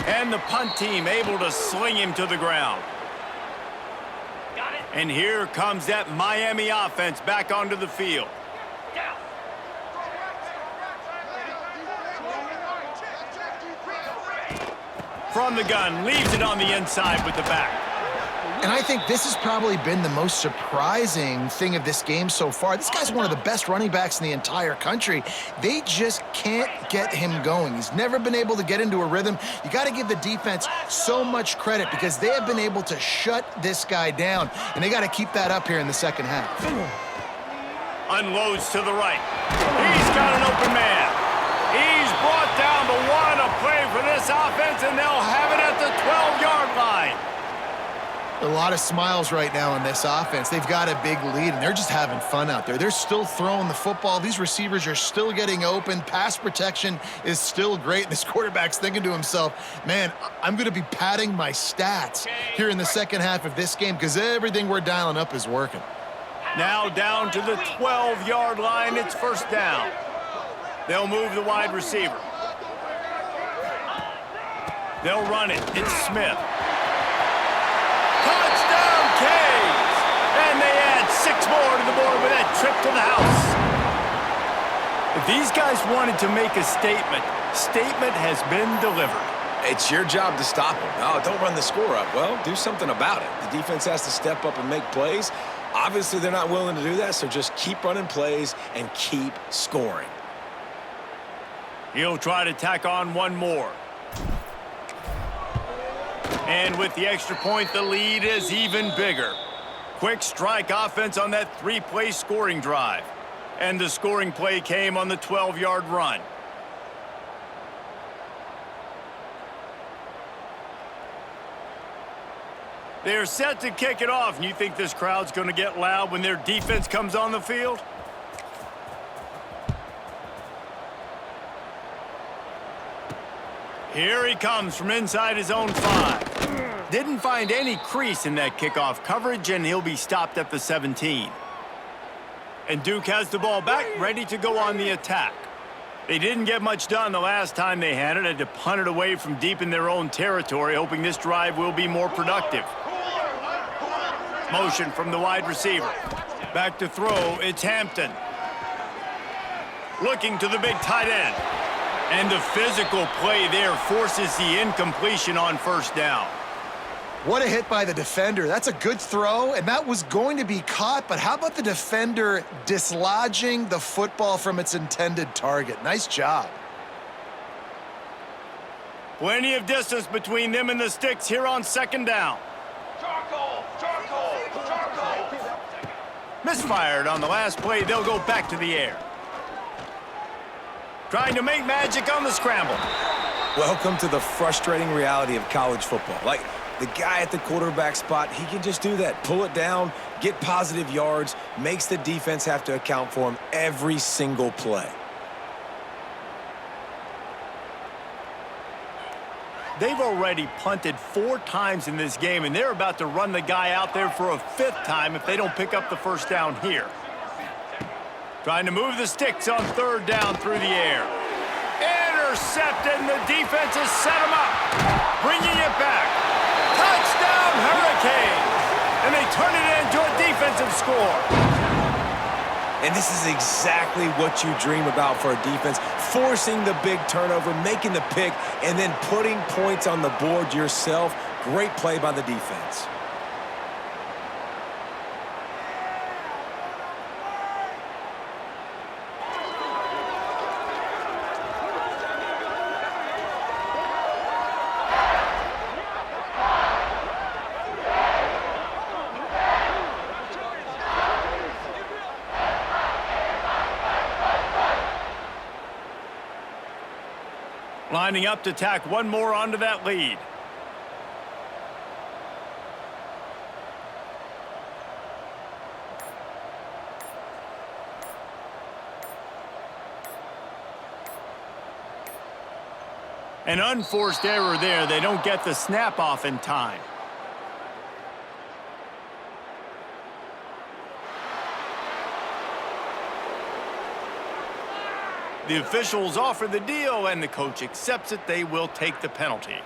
And the punt team able to sling him to the ground. And here comes that Miami offense back onto the field. From the gun, leaves it on the inside with the back. And I think this has probably been the most surprising thing of this game so far. This guy's one of the best running backs in the entire country. They just can't get him going. He's never been able to get into a rhythm. You got to give the defense so much credit because they have been able to shut this guy down, and they got to keep that up here in the second half. Unloads to the right. He's got an open man. He's brought down the one, a play for this offense, and they'll have it at the 12-yard line. A lot of smiles right now in this offense. They've got a big lead, and they're just having fun out there. They're still throwing the football. These receivers are still getting open. Pass protection is still great. And this quarterback's thinking to himself, man, I'm going to be padding my stats here in the second half of this game because everything we're dialing up is working. Now down to the 12-yard line. It's first down. They'll move the wide receiver. They'll run it. It's Smith. Touchdown, Canes! And they add 6 more to the board with that trip to the house. If these guys wanted to make a statement has been delivered. It's your job to stop them. Oh, don't run the score up. Well, do something about it. The defense has to step up and make plays. Obviously, they're not willing to do that, so just keep running plays and keep scoring. He'll try to tack on one more. And with the extra point, the lead is even bigger. Quick strike offense on that 3-play scoring drive. And the scoring play came on the 12-yard run. They're set to kick it off, and you think this crowd's going to get loud when their defense comes on the field? Here he comes from inside his own 5. Didn't find any crease in that kickoff coverage, and he'll be stopped at the 17. And Duke has the ball back, ready to go on the attack. They didn't get much done the last time they had it. Had to punt it away from deep in their own territory, hoping this drive will be more productive. Motion from the wide receiver. Back to throw, it's Hampton. Looking to the big tight end. And the physical play there forces the incompletion on first down. What a hit by the defender. That's a good throw, and that was going to be caught, but how about the defender dislodging the football from its intended target? Nice job. Plenty of distance between them and the sticks here on second down. Misfired on the last play. They'll go back to the air. Trying to make magic on the scramble. Welcome to the frustrating reality of college football. Like, the guy at the quarterback spot, he can just do that. Pull it down, get positive yards, makes the defense have to account for him every single play. They've already punted 4 times in this game, and they're about to run the guy out there for a 5th time if they don't pick up the first down here. Trying to move the sticks on third down through the air. Intercepted, and the defense has set him up. Bringing it back. Touchdown, Hurricanes! And they turn it into a defensive score. And this is exactly what you dream about for a defense, forcing the big turnover, making the pick, and then putting points on the board yourself. Great play by the defense. Lining up to tack one more onto that lead. An unforced error there. They don't get the snap off in time. The officials offer the deal, and the coach accepts it. They will take the penalty.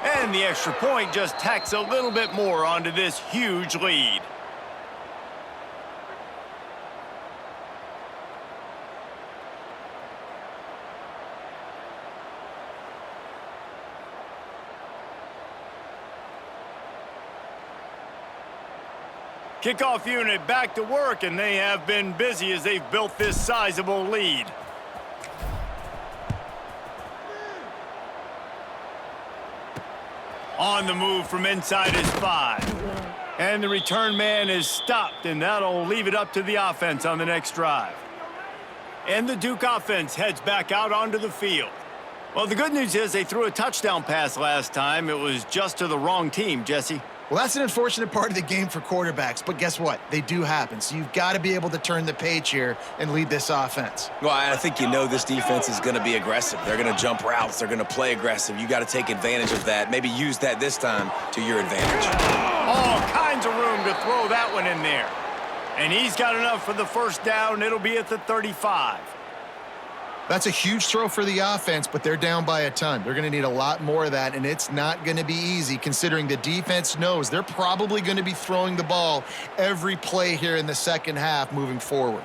And the extra point just tacks a little bit more onto this huge lead. Kickoff unit back to work, and they have been busy as they've built this sizable lead. On the move from inside his 5. And the return man is stopped, and that'll leave it up to the offense on the next drive. And the Duke offense heads back out onto the field. Well, the good news is they threw a touchdown pass last time. It was just to the wrong team, Jesse. Well, that's an unfortunate part of the game for quarterbacks, but guess what? They do happen. So you've got to be able to turn the page here and lead this offense. Well, I think you know this defense is going to be aggressive. They're going to jump routes. They're going to play aggressive. You got to take advantage of that. Maybe use that this time to your advantage. All kinds of room to throw that one in there. And he's got enough for the first down. It'll be at the 35. That's a huge throw for the offense, but they're down by a ton. They're going to need a lot more of that, and it's not going to be easy considering the defense knows they're probably going to be throwing the ball every play here in the second half moving forward.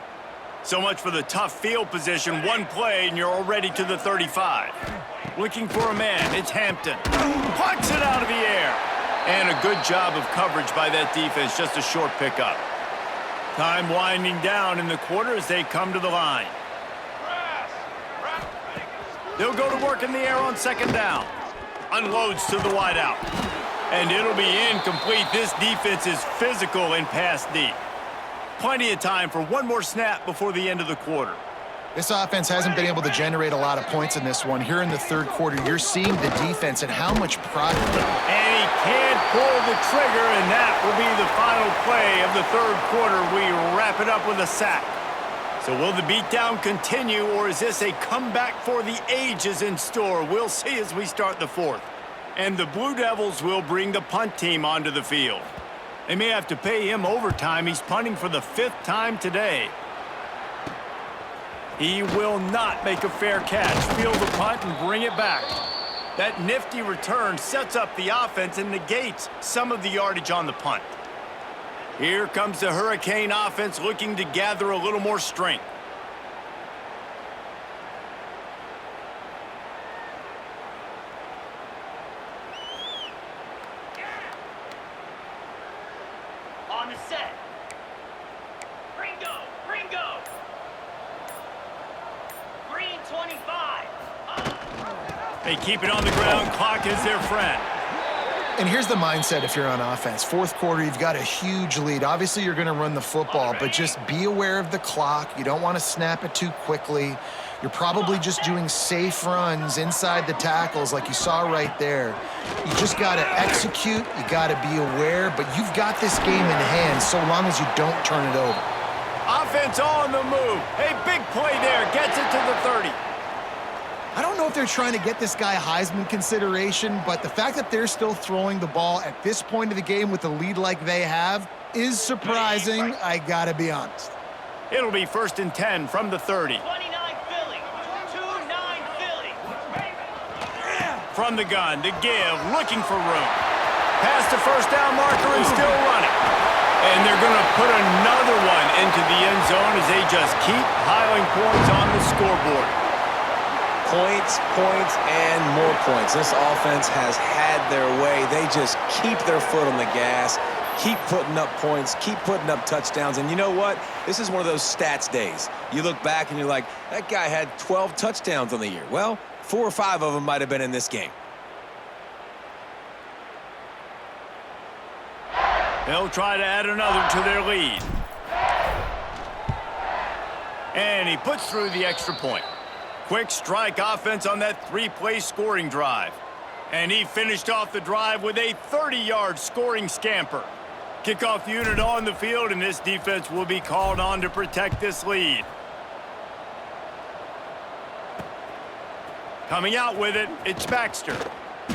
So much for the tough field position. One play, and you're already to the 35. Looking for a man. It's Hampton. Plucks it out of the air. And a good job of coverage by that defense. Just a short pickup. Time winding down in the quarter as they come to the line. They'll go to work in the air on second down. Unloads to the wideout. And it'll be incomplete. This defense is physical and pass deep. Plenty of time for one more snap before the end of the quarter. This offense hasn't been able to generate a lot of points in this one. Here in the third quarter, you're seeing the defense and how much progress. And he can't pull the trigger, and that will be the final play of the third quarter. We wrap it up with a sack. So will the beatdown continue, or is this a comeback for the ages in store? We'll see as we start the fourth. And the Blue Devils will bring the punt team onto the field. They may have to pay him overtime. He's punting for the 5th time today. He will not make a fair catch. Field the punt and bring it back. That nifty return sets up the offense and negates some of the yardage on the punt. Here comes the Hurricane offense looking to gather a little more strength. On the set. Gringo, Gringo. Green 25. They keep it on the ground. Clock is their friend. And here's the mindset if you're on offense. Fourth quarter, you've got a huge lead. Obviously, you're going to run the football, but just be aware of the clock. You don't want to snap it too quickly. You're probably just doing safe runs inside the tackles like you saw right there. You just got to execute. You got to be aware, but you've got this game in hand so long as you don't turn it over. Offense on the move. A big play there. Gets it to the 30. I don't know if they're trying to get this guy Heisman consideration, but the fact that they're still throwing the ball at this point of the game with a lead like they have is surprising, I gotta be honest. It'll be 1st and 10 from the 30. 29 Philly. 2-9 Philly. From the gun, to give, looking for room. Past the first down marker and still running. And they're going to put another one into the end zone as they just keep piling points on the scoreboard. Points, points, and more points. This offense has had their way. They just keep their foot on the gas, keep putting up points, keep putting up touchdowns. And you know what? This is one of those stats days. You look back and you're like, that guy had 12 touchdowns on the year. Well, 4 or 5 of them might have been in this game. They'll try to add another to their lead. And he puts through the extra point. Quick strike offense on that 3-play scoring drive. And he finished off the drive with a 30-yard scoring scamper. Kickoff unit on the field, and this defense will be called on to protect this lead. Coming out with it, it's Baxter.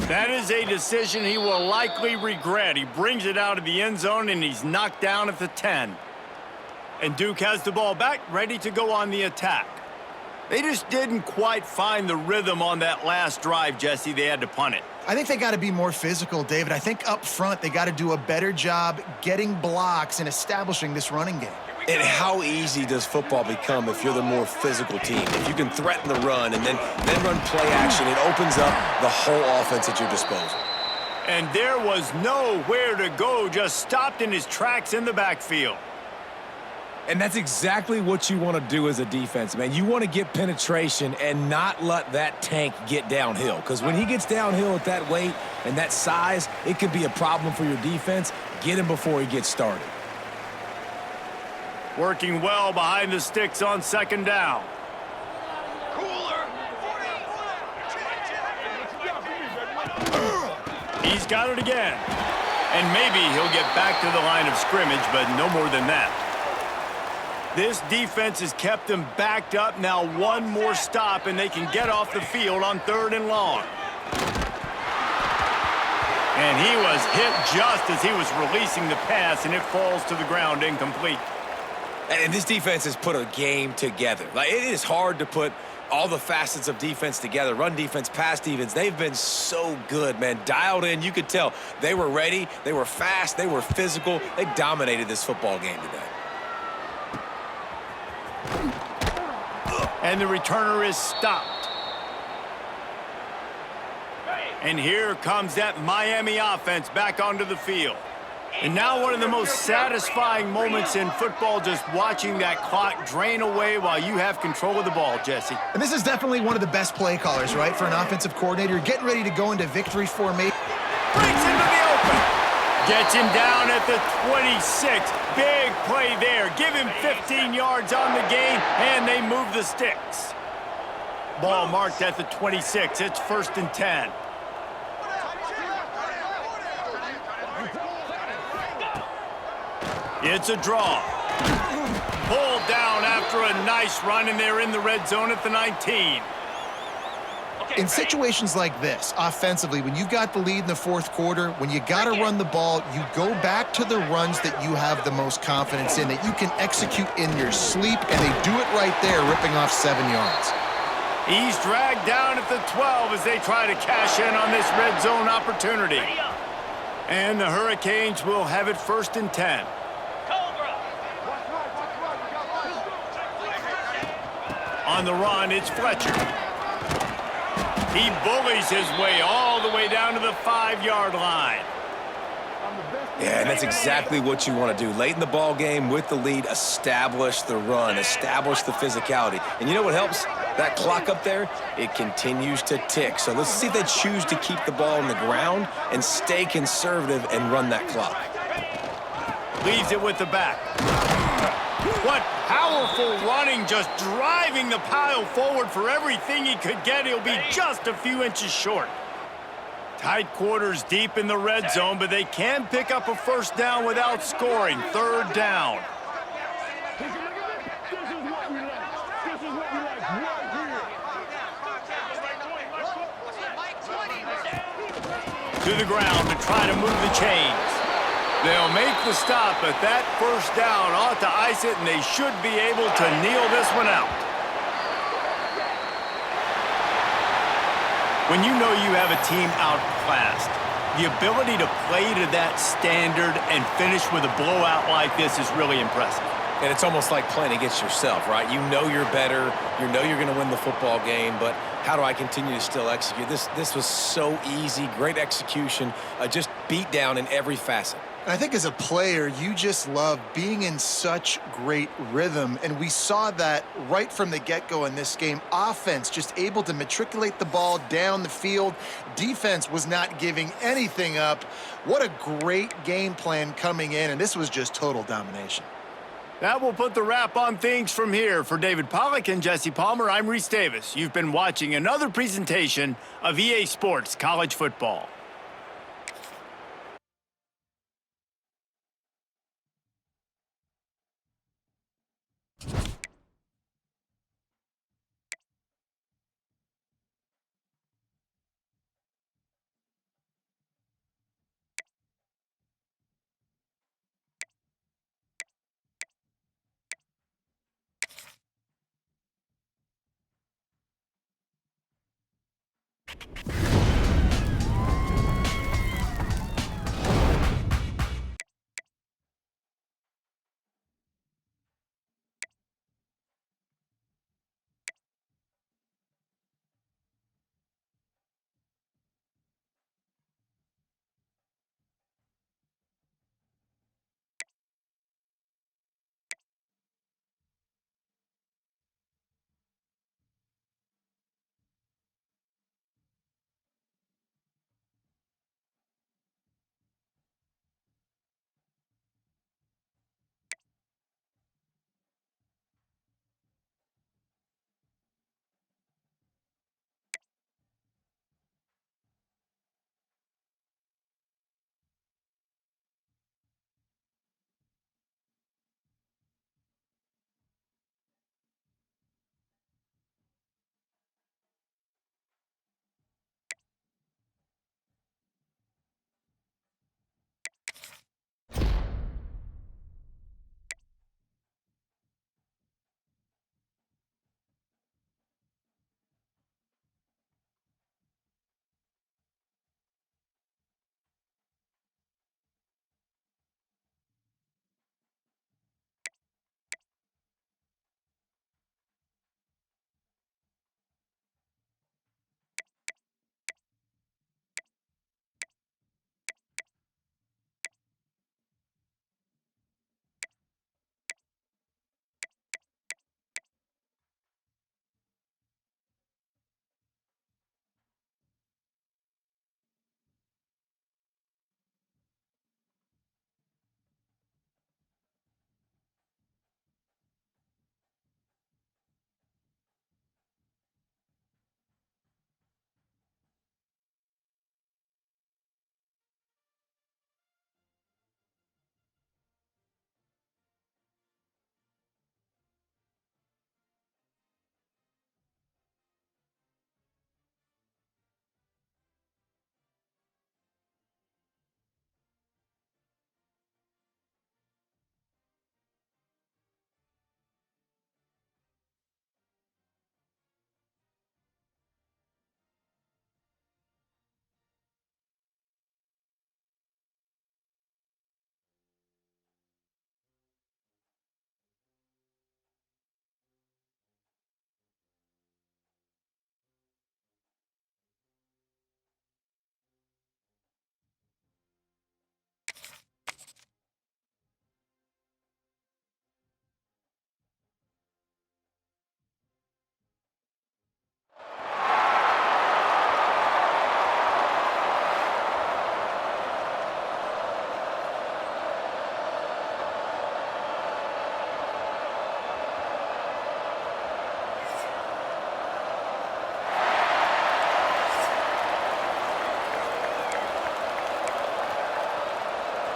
That is a decision he will likely regret. He brings it out of the end zone, and he's knocked down at the 10. And Duke has the ball back, ready to go on the attack. They just didn't quite find the rhythm on that last drive, Jesse. They had to punt it. I think they got to be more physical, David. I think up front they got to do a better job getting blocks and establishing this running game. And how easy does football become if you're the more physical team? If you can threaten the run and then run play action, it opens up the whole offense at your disposal. And there was nowhere to go, just stopped in his tracks in the backfield. And that's exactly what you want to do as a defense, man. You want to get penetration and not let that tank get downhill. Because when he gets downhill at that weight and that size, it could be a problem for your defense. Get him before he gets started. Working well behind the sticks on second down. He's got it again. And maybe he'll get back to the line of scrimmage, but no more than that. This defense has kept them backed up. Now one more stop, and they can get off the field on 3rd and long. And he was hit just as he was releasing the pass, and it falls to the ground incomplete. And this defense has put a game together. Like, it is hard to put all the facets of defense together. Run defense, pass defense. They've been so good, man. Dialed in. You could tell they were ready. They were fast. They were physical. They dominated this football game today. And the returner is stopped. And here comes that Miami offense back onto the field. And now one of the most satisfying moments in football, just watching that clock drain away while you have control of the ball, Jesse. And this is definitely one of the best play callers, right, for an offensive coordinator. You're getting ready to go into victory formation. Breaks into the open. Gets him down at the 26. Big play there. Give him 15 yards on the gain, and they move the sticks. Ball marked at the 26. It's 1st and 10. It's a draw. Pulled down after a nice run, and they're in the red zone at the 19. In situations like this, offensively, when you've got the lead in the 4th quarter, when you got to run the ball, you go back to the runs that you have the most confidence in, that you can execute in your sleep, and they do it right there, ripping off 7 yards. He's dragged down at the 12 as they try to cash in on this red zone opportunity. And the Hurricanes will have it 1st and 10. On the run, it's Fletcher. He bullies his way all the way down to the 5-yard line. Yeah, and that's exactly what you want to do. Late in the ball game with the lead, establish the run, establish the physicality. And you know what helps? That clock up there, it continues to tick. So let's see if they choose to keep the ball on the ground and stay conservative and run that clock. Leaves it with the back. What powerful running, just driving the pile forward for everything he could get. He'll be just a few inches short. Tight quarters deep in the red zone, but they can pick up a 1st down without scoring. 3rd down. To the ground to try to move the chains. They'll make the stop, but that 1st down ought to ice it, and they should be able to kneel this one out. When you know you have a team outclassed, the ability to play to that standard and finish with a blowout like this is really impressive. And it's almost like playing against yourself, right? You know you're better. You know you're going to win the football game, but how do I continue to still execute? This was so easy, great execution, just beat down in every facet. And I think as a player, you just love being in such great rhythm. And we saw that right from the get-go in this game. Offense just able to matriculate the ball down the field. Defense was not giving anything up. What a great game plan coming in. And this was just total domination. That will put the wrap on things from here. For David Pollack and Jesse Palmer, I'm Reese Davis. You've been watching another presentation of EA Sports College Football.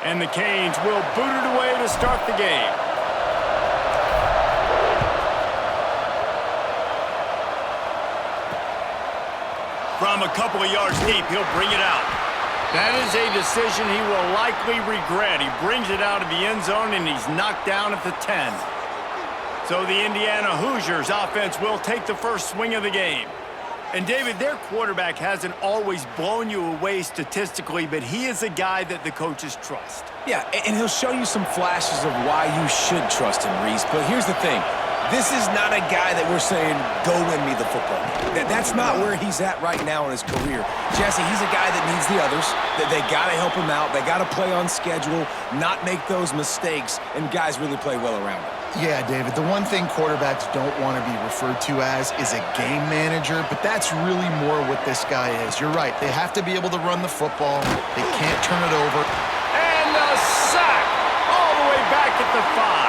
And the Canes will boot it away to start the game. From a couple of yards deep, he'll bring it out. That is a decision he will likely regret. He brings it out of the end zone, and he's knocked down at the 10. So the Indiana Hoosiers offense will take the first swing of the game. And, David, their quarterback hasn't always blown you away statistically, but he is a guy that the coaches trust. Yeah, and he'll show you some flashes of why you should trust him, Reese. But here's the thing. This is not a guy that we're saying, go win me the football game. That's not where he's at right now in his career. Jesse, he's a guy that needs the others. That they got to help him out. They got to play on schedule, not make those mistakes, and guys really play well around him. Yeah, David, the one thing quarterbacks don't want to be referred to as is a game manager, but that's really more what this guy is. You're right. They have to be able to run the football. They can't turn it over. And a sack all the way back at the 5.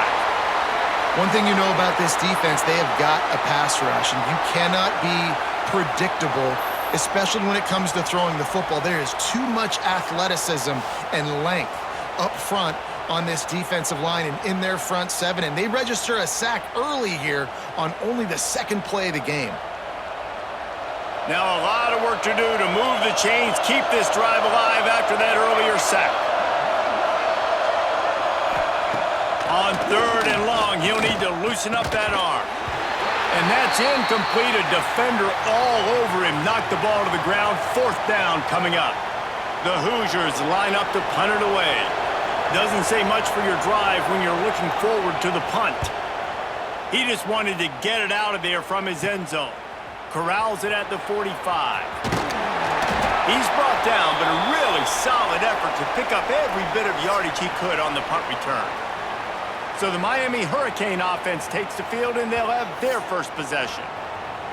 One thing you know about this defense, they have got a pass rush, and you cannot be predictable, especially when it comes to throwing the football. There is too much athleticism and length up front on this defensive line and in their front seven, and they register a sack early here on only the second play of the game. Now a lot of work to do to move the chains, keep this drive alive after that earlier sack. On 3rd and long, he'll need to loosen up that arm. And that's incomplete. A defender all over him. Knocked the ball to the ground. 4th down coming up. The Hoosiers line up to punt it away. Doesn't say much for your drive when you're looking forward to the punt. He just wanted to get it out of there from his end zone. Corrals it at the 45. He's brought down, but a really solid effort to pick up every bit of yardage he could on the punt return. So the Miami Hurricane offense takes the field, and they'll have their first possession.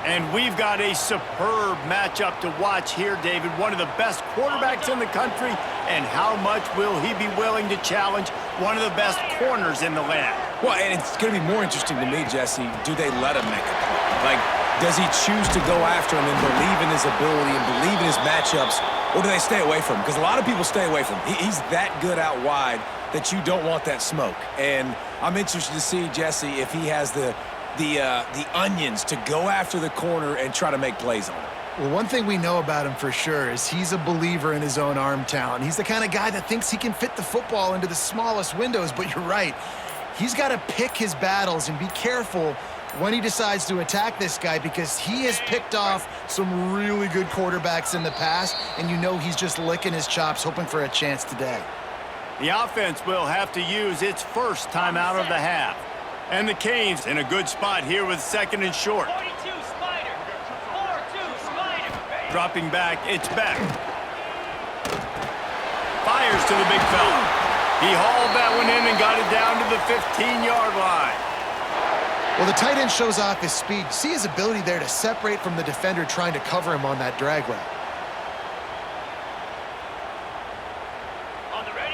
And we've got a superb matchup to watch here, David. One of the best quarterbacks in the country, and how much will he be willing to challenge one of the best corners in the land? Well, and it's going to be more interesting to me, Jesse, do they let him make a play? Like, does he choose to go after him and believe in his ability and believe in his matchups, or do they stay away from him? Because a lot of people stay away from him. He's that good out wide that you don't want that smoke. And I'm interested to see, Jesse, if he has the onions to go after the corner and try to make plays on it. Well, one thing we know about him for sure is he's a believer in his own arm talent. He's the kind of guy that thinks he can fit the football into the smallest windows, but you're right. He's got to pick his battles and be careful when he decides to attack this guy, because he has picked off some really good quarterbacks in the past, and you know he's just licking his chops, hoping for a chance today. The offense will have to use its first timeout of the half. And the Canes in a good spot here with 2nd and short. 42 Spider. 4-2 Spider. Dropping back, it's Beck. Fires to the big fella. He hauled that one in and got it down to the 15-yard line. Well, the tight end shows off his speed. See his ability there to separate from the defender trying to cover him on that drag route.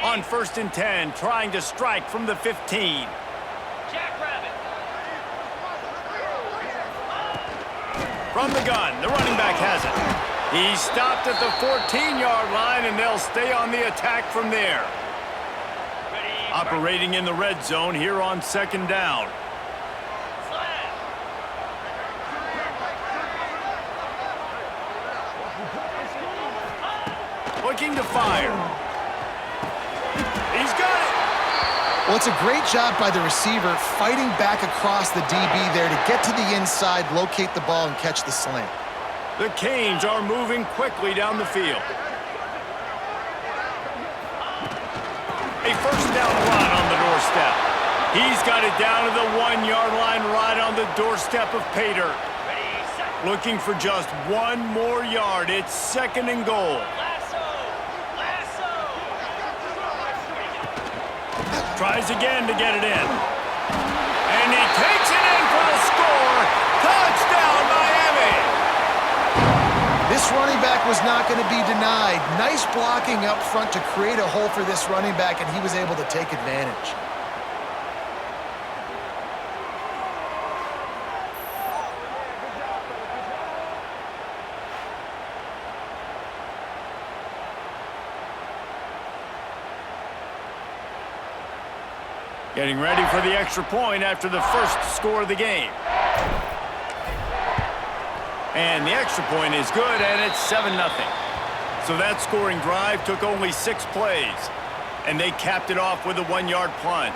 On 1st and 10, trying to strike from the 15. Jackrabbit. From the gun, the running back has it. He stopped at the 14-yard line, and they'll stay on the attack from there. Ready. Operating in the red zone here on 2nd down. Slam. Looking to fire. He's got it. Well, it's a great job by the receiver fighting back across the DB there to get to the inside, locate the ball, and catch the slant. The Canes are moving quickly down the field. A 1st down run on the doorstep. He's got it down to the 1-yard line right on the doorstep of pay dirt. Ready, set. Looking for just 1 more yard. It's 2nd and goal. Lasso. Lasso. Tries again to get it in. And he takes it in for the score. Touchdown, Miami! This running back was not going to be denied. Nice blocking up front to create a hole for this running back, and he was able to take advantage. Getting ready for the extra point after the first score of the game. And the extra point is good, and it's 7-0. So that scoring drive took only 6 plays, and they capped it off with a 1-yard plunge.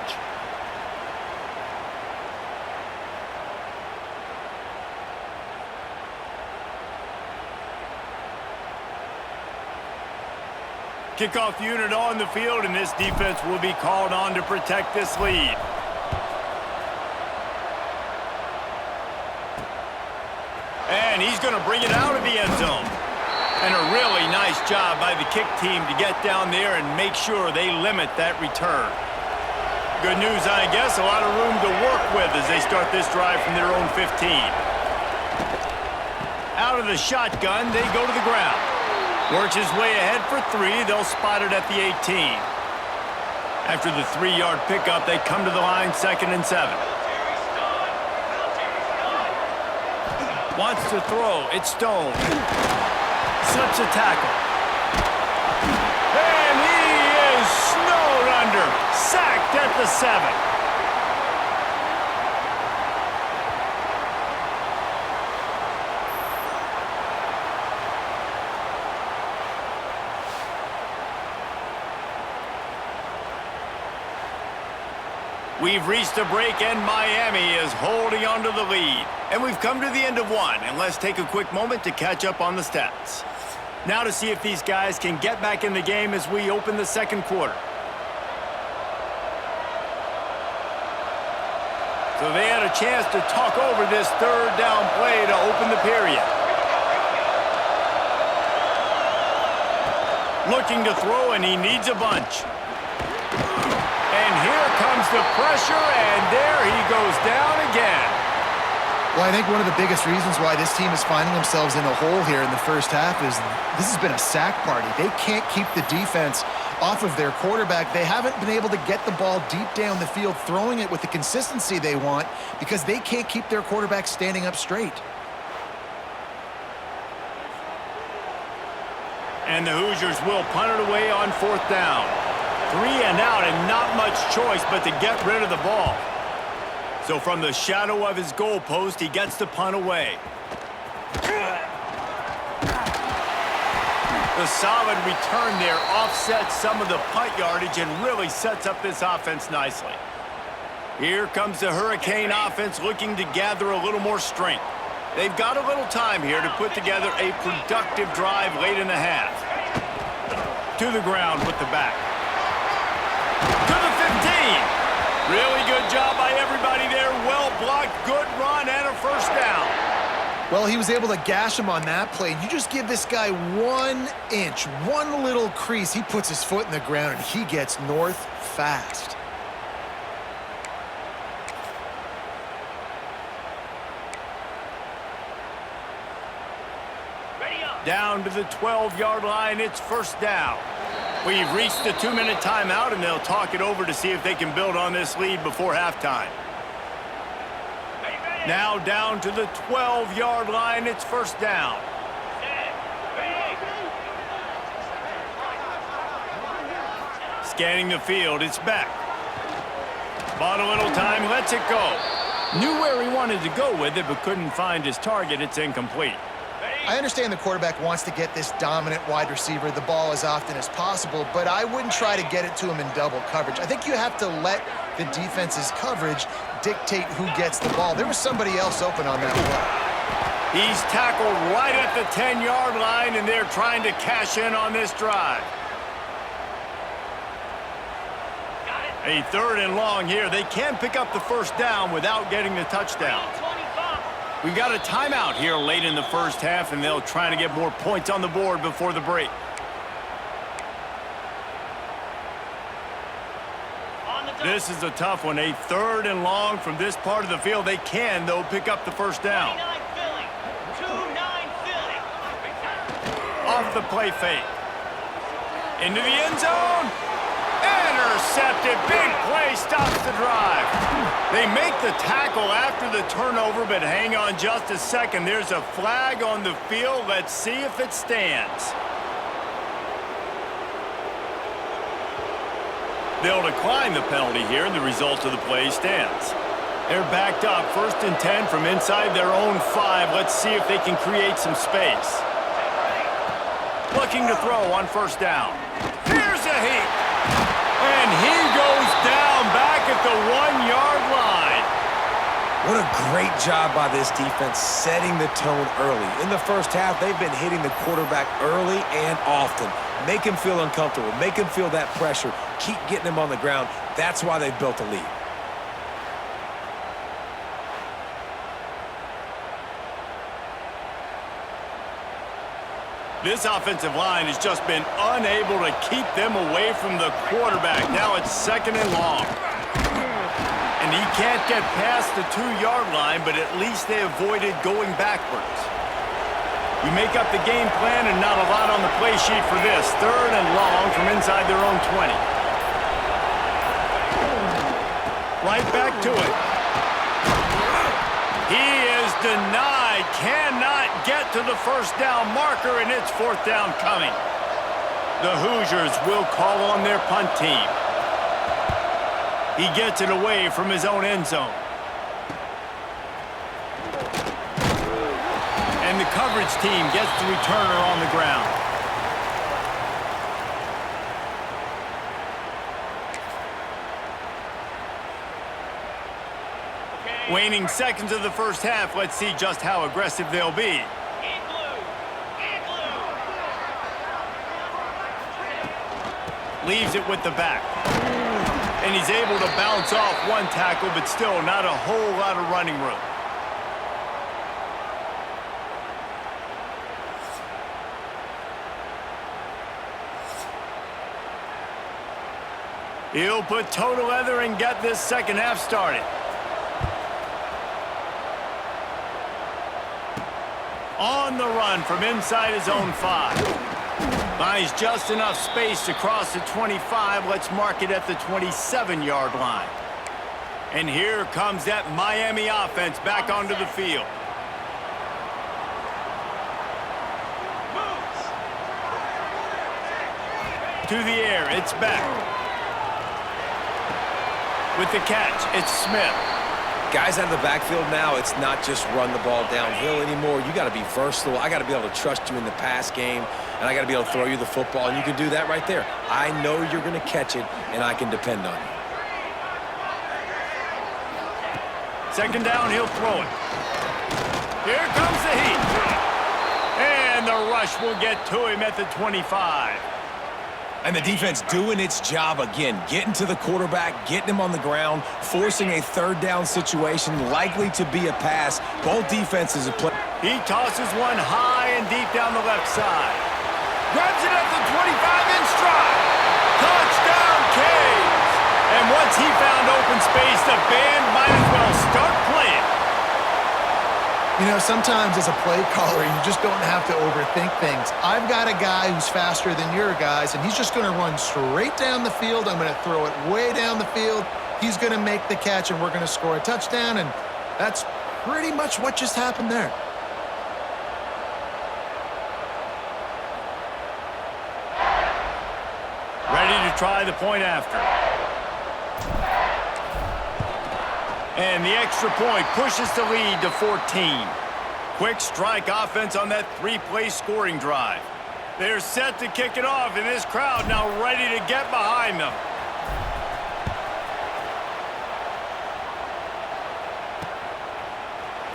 Kickoff unit on the field, and this defense will be called on to protect this lead. And he's going to bring it out of the end zone. And a really nice job by the kick team to get down there and make sure they limit that return. Good news, I guess, a lot of room to work with as they start this drive from their own 15. Out of the shotgun, they go to the ground. Works his way ahead for 3. They'll spot it at the 18. After the 3-yard pickup, they come to the line 2nd and 7. Wants to throw. It's Stone. Slips a tackle. And he is snowed under. Sacked at the 7. We've reached a break, and Miami is holding on to the lead. And we've come to the end of one, and let's take a quick moment to catch up on the stats. Now to see if these guys can get back in the game as we open the second quarter. So they had a chance to talk over this 3rd down play to open the period. Looking to throw, and he needs a bunch. And here comes the pressure, and there he goes down again. Well, I think one of the biggest reasons why this team is finding themselves in a hole here in the first half is this has been a sack party. They can't keep the defense off of their quarterback. They haven't been able to get the ball deep down the field, throwing it with the consistency they want because they can't keep their quarterback standing up straight. And the Hoosiers will punt it away on 4th down. 3 and out, and not much choice but to get rid of the ball. So from the shadow of his goalpost, he gets the punt away. The solid return there offsets some of the punt yardage and really sets up this offense nicely. Here comes the Hurricane offense looking to gather a little more strength. They've got a little time here to put together a productive drive late in the half. To the ground with the back. To the 15. Really good job by everybody there. Well blocked, good run, and a 1st down. Well, he was able to gash him on that play. You just give this guy 1 inch, one little crease. He puts his foot in the ground, and he gets north fast. Down to the 12-yard line, it's 1st down. We've reached the 2-minute timeout, and they'll talk it over to see if they can build on this lead before halftime. Now down to the 12-yard line, it's 1st down. Scanning the field, it's Beck. Bought a little time, lets it go. Knew where he wanted to go with it, but couldn't find his target. It's incomplete. I understand the quarterback wants to get this dominant wide receiver the ball as often as possible, but I wouldn't try to get it to him in double coverage. I think you have to let the defense's coverage dictate who gets the ball. There was somebody else open on that play. He's tackled right at the 10-yard line, and they're trying to cash in on this drive. A 3rd and long here. They can pick up the 1st down without getting the touchdown. We've got a timeout here late in the first half, and they'll try to get more points on the board before the break. This is a tough one. A 3rd and long from this part of the field. They can, though, pick up the 1st down. Off the play fake. Into the end zone. Intercepted. Big play stops the drive. They make the tackle after the turnover, but hang on just a second. There's a flag on the field. Let's see if it stands. They'll decline the penalty here, and the result of the play stands. They're backed up, 1st and 10 from inside their own 5. Let's see if they can create some space. Looking to throw on 1st down. Here's a heat. And he goes down back at the 1-yard line. What a great job by this defense setting the tone early. In the first half, they've been hitting the quarterback early and often. Make him feel uncomfortable. Make him feel that pressure. Keep getting him on the ground. That's why they've built a lead. This offensive line has just been unable to keep them away from the quarterback. Now it's 2nd and long. And he can't get past the 2-yard line, but at least they avoided going backwards. You make up the game plan and not a lot on the play sheet for this. 3rd and long from inside their own 20. Right back to it. He is denied. Cannot get to the 1st down marker, and it's 4th down coming. The Hoosiers will call on their punt team. He gets it away from his own end zone. And the coverage team gets the returner on the ground. Waning seconds of the first half. Let's see just how aggressive they'll be. Leaves it with the back. And he's able to bounce off one tackle, but still not a whole lot of running room. He'll put toe to leather and get this 2nd half started. On the run from inside his own 5. Finds just enough space to cross the 25. Let's mark it at the 27-yard line. And here comes that Miami offense back onto the field. To the air, it's back. With the catch, it's Smith. Guys out of the backfield now, it's not just run the ball downhill anymore. You got to be versatile. I got to be able to trust you in the pass game, and I got to be able to throw you the football, and you can do that right there. I know you're going to catch it, and I can depend on you. 2nd down, he'll throw it. Here comes the heat. And the rush will get to him at the 25. And the defense doing its job again, getting to the quarterback, getting him on the ground, forcing a 3rd down situation, likely to be a pass. Both defenses have played. He tosses one high and deep down the left side. Grabs it at the 25 in stride. Touchdown, Canes! And once he found open space, the band might as well start playing. You know, sometimes as a play caller, you just don't have to overthink things. I've got a guy who's faster than your guys, and he's just going to run straight down the field. I'm going to throw it way down the field. He's going to make the catch, and we're going to score a touchdown, and that's pretty much what just happened there. Ready to try the point after. And the extra point pushes the lead to 14. Quick strike offense on that 3-play scoring drive. They're set to kick it off, and this crowd now ready to get behind them.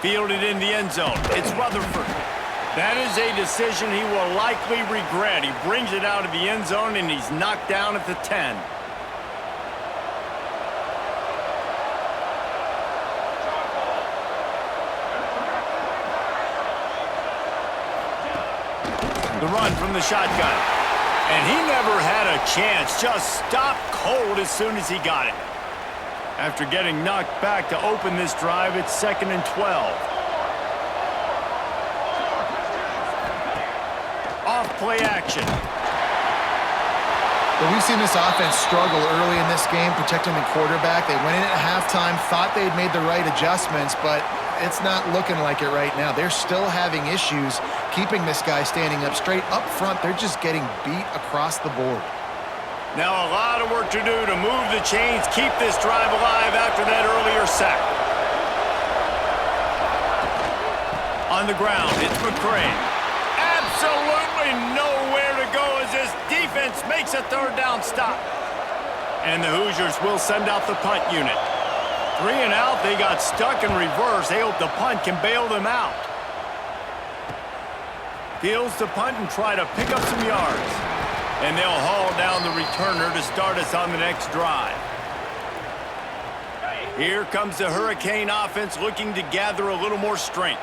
Fielded in the end zone. It's Rutherford. That is a decision he will likely regret. He brings it out of the end zone, and he's knocked down at the 10. The run from the shotgun. And he never had a chance. Just stopped cold as soon as he got it. After getting knocked back to open this drive, it's 2nd and 12. Off play action. But we've seen this offense struggle early in this game, protecting the quarterback. They went in at halftime, thought they'd made the right adjustments, but it's not looking like it right now. They're still having issues keeping this guy standing up straight. Up front, they're just getting beat across the board. Now a lot of work to do to move the chains, keep this drive alive after that earlier sack. On the ground, it's McCray. Absolutely nowhere to go as this defense makes a third down stop. And the Hoosiers will send out the punt unit. 3 and out, they got stuck in reverse. They hope the punt can bail them out. Fields the punt and try to pick up some yards. And they'll haul down the returner to start us on the next drive. Here comes the Hurricane offense looking to gather a little more strength.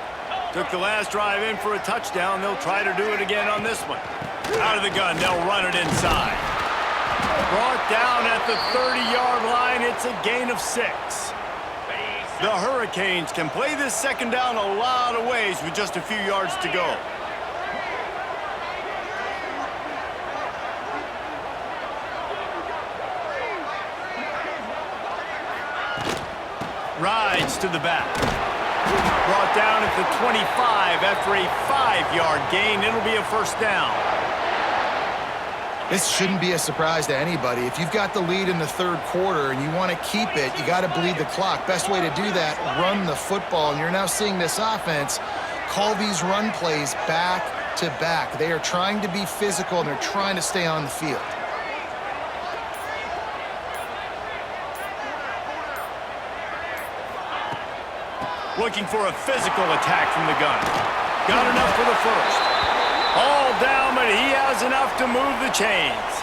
Took the last drive in for a touchdown. They'll try to do it again on this one. Out of the gun, they'll run it inside. Brought down at the 30-yard line. It's a gain of 6. The Hurricanes can play this second down a lot of ways with just a few yards to go. Rides to the back. Brought down at the 25 after a 5-yard gain. It'll be a first down. This shouldn't be a surprise to anybody. If you've got the lead in the third quarter and you want to keep it, you got to bleed the clock. Best way to do that, run the football. And you're now seeing this offense call these run plays back to back. They are trying to be physical and they're trying to stay on the field. Looking for a physical attack from the gun. Got enough for the first. All down, but he has enough to move the chains.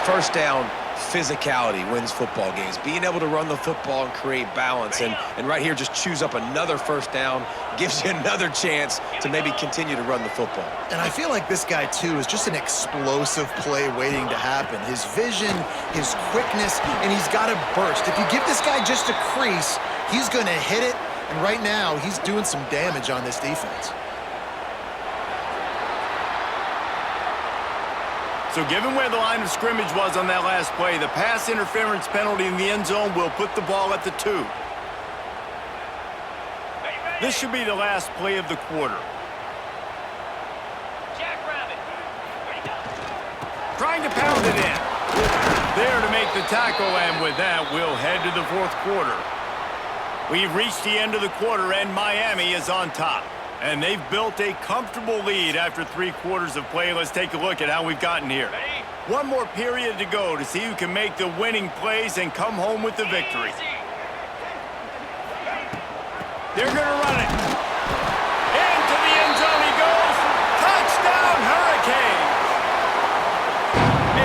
First down, physicality wins football games. Being able to run the football and create balance. And right here, just choose up another first down. Gives you another chance to maybe continue to run the football. And I feel like this guy, too, is just an explosive play waiting to happen. His vision, his quickness, and he's got a burst. If you give this guy just a crease, he's going to hit it. And right now, he's doing some damage on this defense. So given where the line of scrimmage was on that last play, the pass interference penalty in the end zone will put the ball at the 2. This should be the last play of the quarter. Jackrabbit. Trying to pound it in. There to make the tackle, and with that, we'll head to the fourth quarter. We've reached the end of the quarter, and Miami is on top. And they've built a comfortable lead after 3 quarters of play. Let's take a look at how we've gotten here. One more period to go to see who can make the winning plays and come home with the victory. They're going to run it. Into the end zone he goes. Touchdown, Hurricane.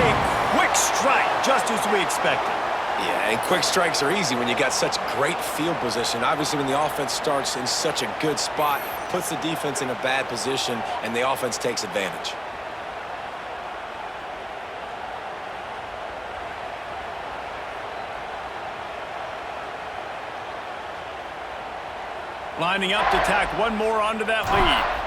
A quick strike, just as we expected. Yeah, and quick strikes are easy when you got such great field position. Obviously, when the offense starts in such a good spot, puts the defense in a bad position, and the offense takes advantage. Lining up to tack one more onto that lead.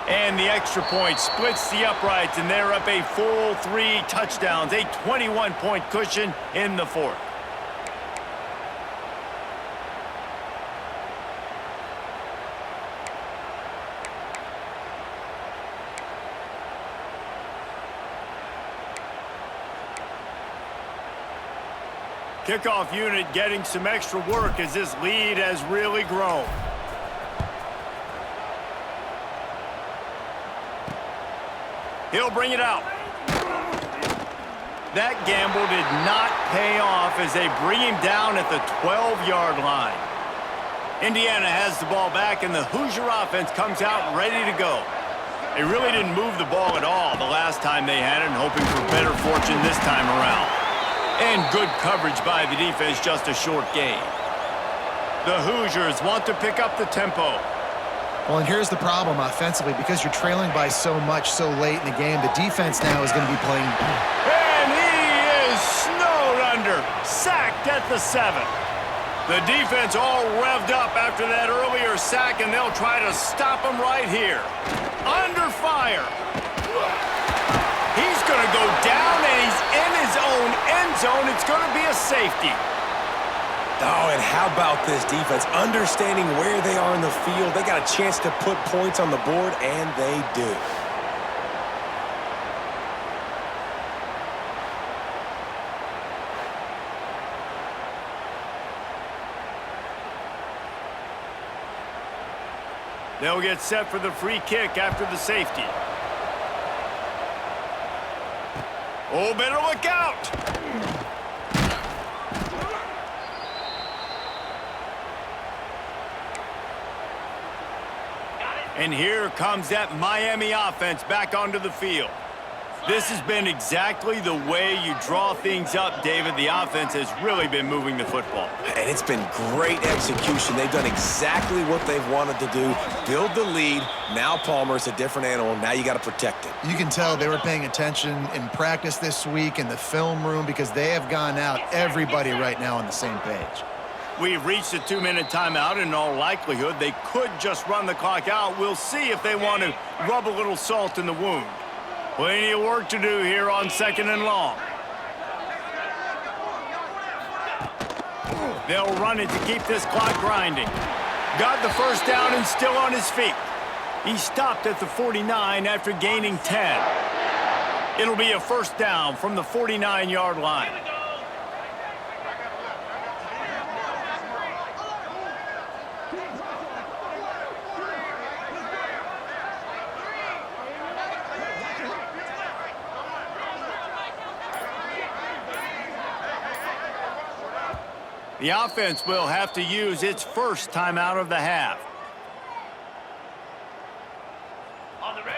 And the extra point splits the uprights, and they're up a full 3 touchdowns, a 21-point cushion in the fourth. Kickoff unit getting some extra work as this lead has really grown. He'll bring it out. That gamble did not pay off as they bring him down at the 12-yard line. Indiana has the ball back, and the Hoosier offense comes out ready to go. They really didn't move the ball at all the last time they had it, and hoping for better fortune this time around. And good coverage by the defense, just a short gain. The Hoosiers want to pick up the tempo. Well, and here's the problem offensively. Because you're trailing by so much so late in the game, the defense now is going to be playing. And he is snowed under, sacked at the 7. The defense all revved up after that earlier sack, and they'll try to stop him right here. Under fire. He's going to go down, and he's in his own end zone. It's going to be a safety. Oh, and how about this defense? Understanding where they are in the field. They got a chance to put points on the board, and they do. They'll get set for the free kick after the safety. Oh, better look out! And here comes that Miami offense back onto the field. This has been exactly the way you draw things up, David. The offense has really been moving the football. And it's been great execution. They've done exactly what they've wanted to do. Build the lead. Now Palmer's a different animal. Now you got to protect it. You can tell they were paying attention in practice this week in the film room because they have gone out, everybody right now on the same page. We've reached a 2-minute timeout. In all likelihood, they could just run the clock out. We'll see if they want to rub a little salt in the wound. Plenty of work to do here on 2nd and long. They'll run it to keep this clock grinding. Got the first down and still on his feet. He stopped at the 49 after gaining 10. It'll be a first down from the 49-yard line. The offense will have to use its first timeout of the half.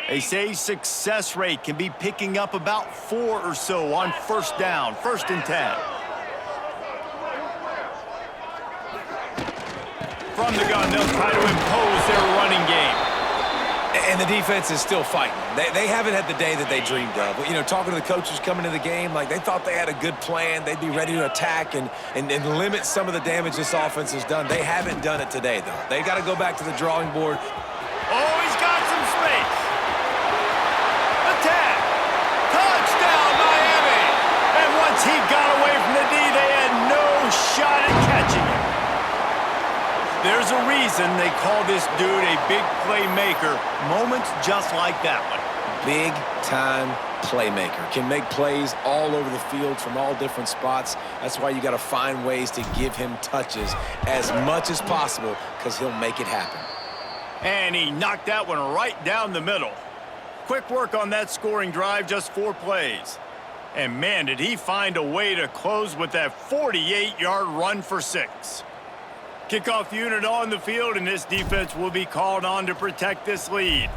They say success rate can be picking up about 4 or so on first down, 1st and 10. From the gun, they'll try to impose their running game. And the defense is still fighting. They haven't had the day that they dreamed of. You know, talking to the coaches coming to the game, like they thought they had a good plan. They'd be ready to attack and limit some of the damage this offense has done. They haven't done it today, though. They got to go back to the drawing board. Oh, he's got some space. Attack. Touchdown, Miami. And once he got away from the D, they had no shot at catching him. There's a reason they call this dude a big playmaker. Moments just like that one. Big-time playmaker. Can make plays all over the field from all different spots. That's why you got to find ways to give him touches as much as possible because he'll make it happen. And he knocked that one right down the middle. Quick work on that scoring drive, just 4 plays. And man, did he find a way to close with that 48-yard run for 6. Kickoff unit on the field, and this defense will be called on to protect this lead.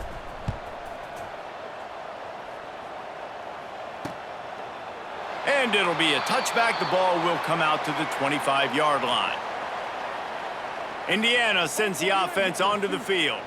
And it'll be a touchback. The ball will come out to the 25-yard line. Indiana sends the offense onto the field.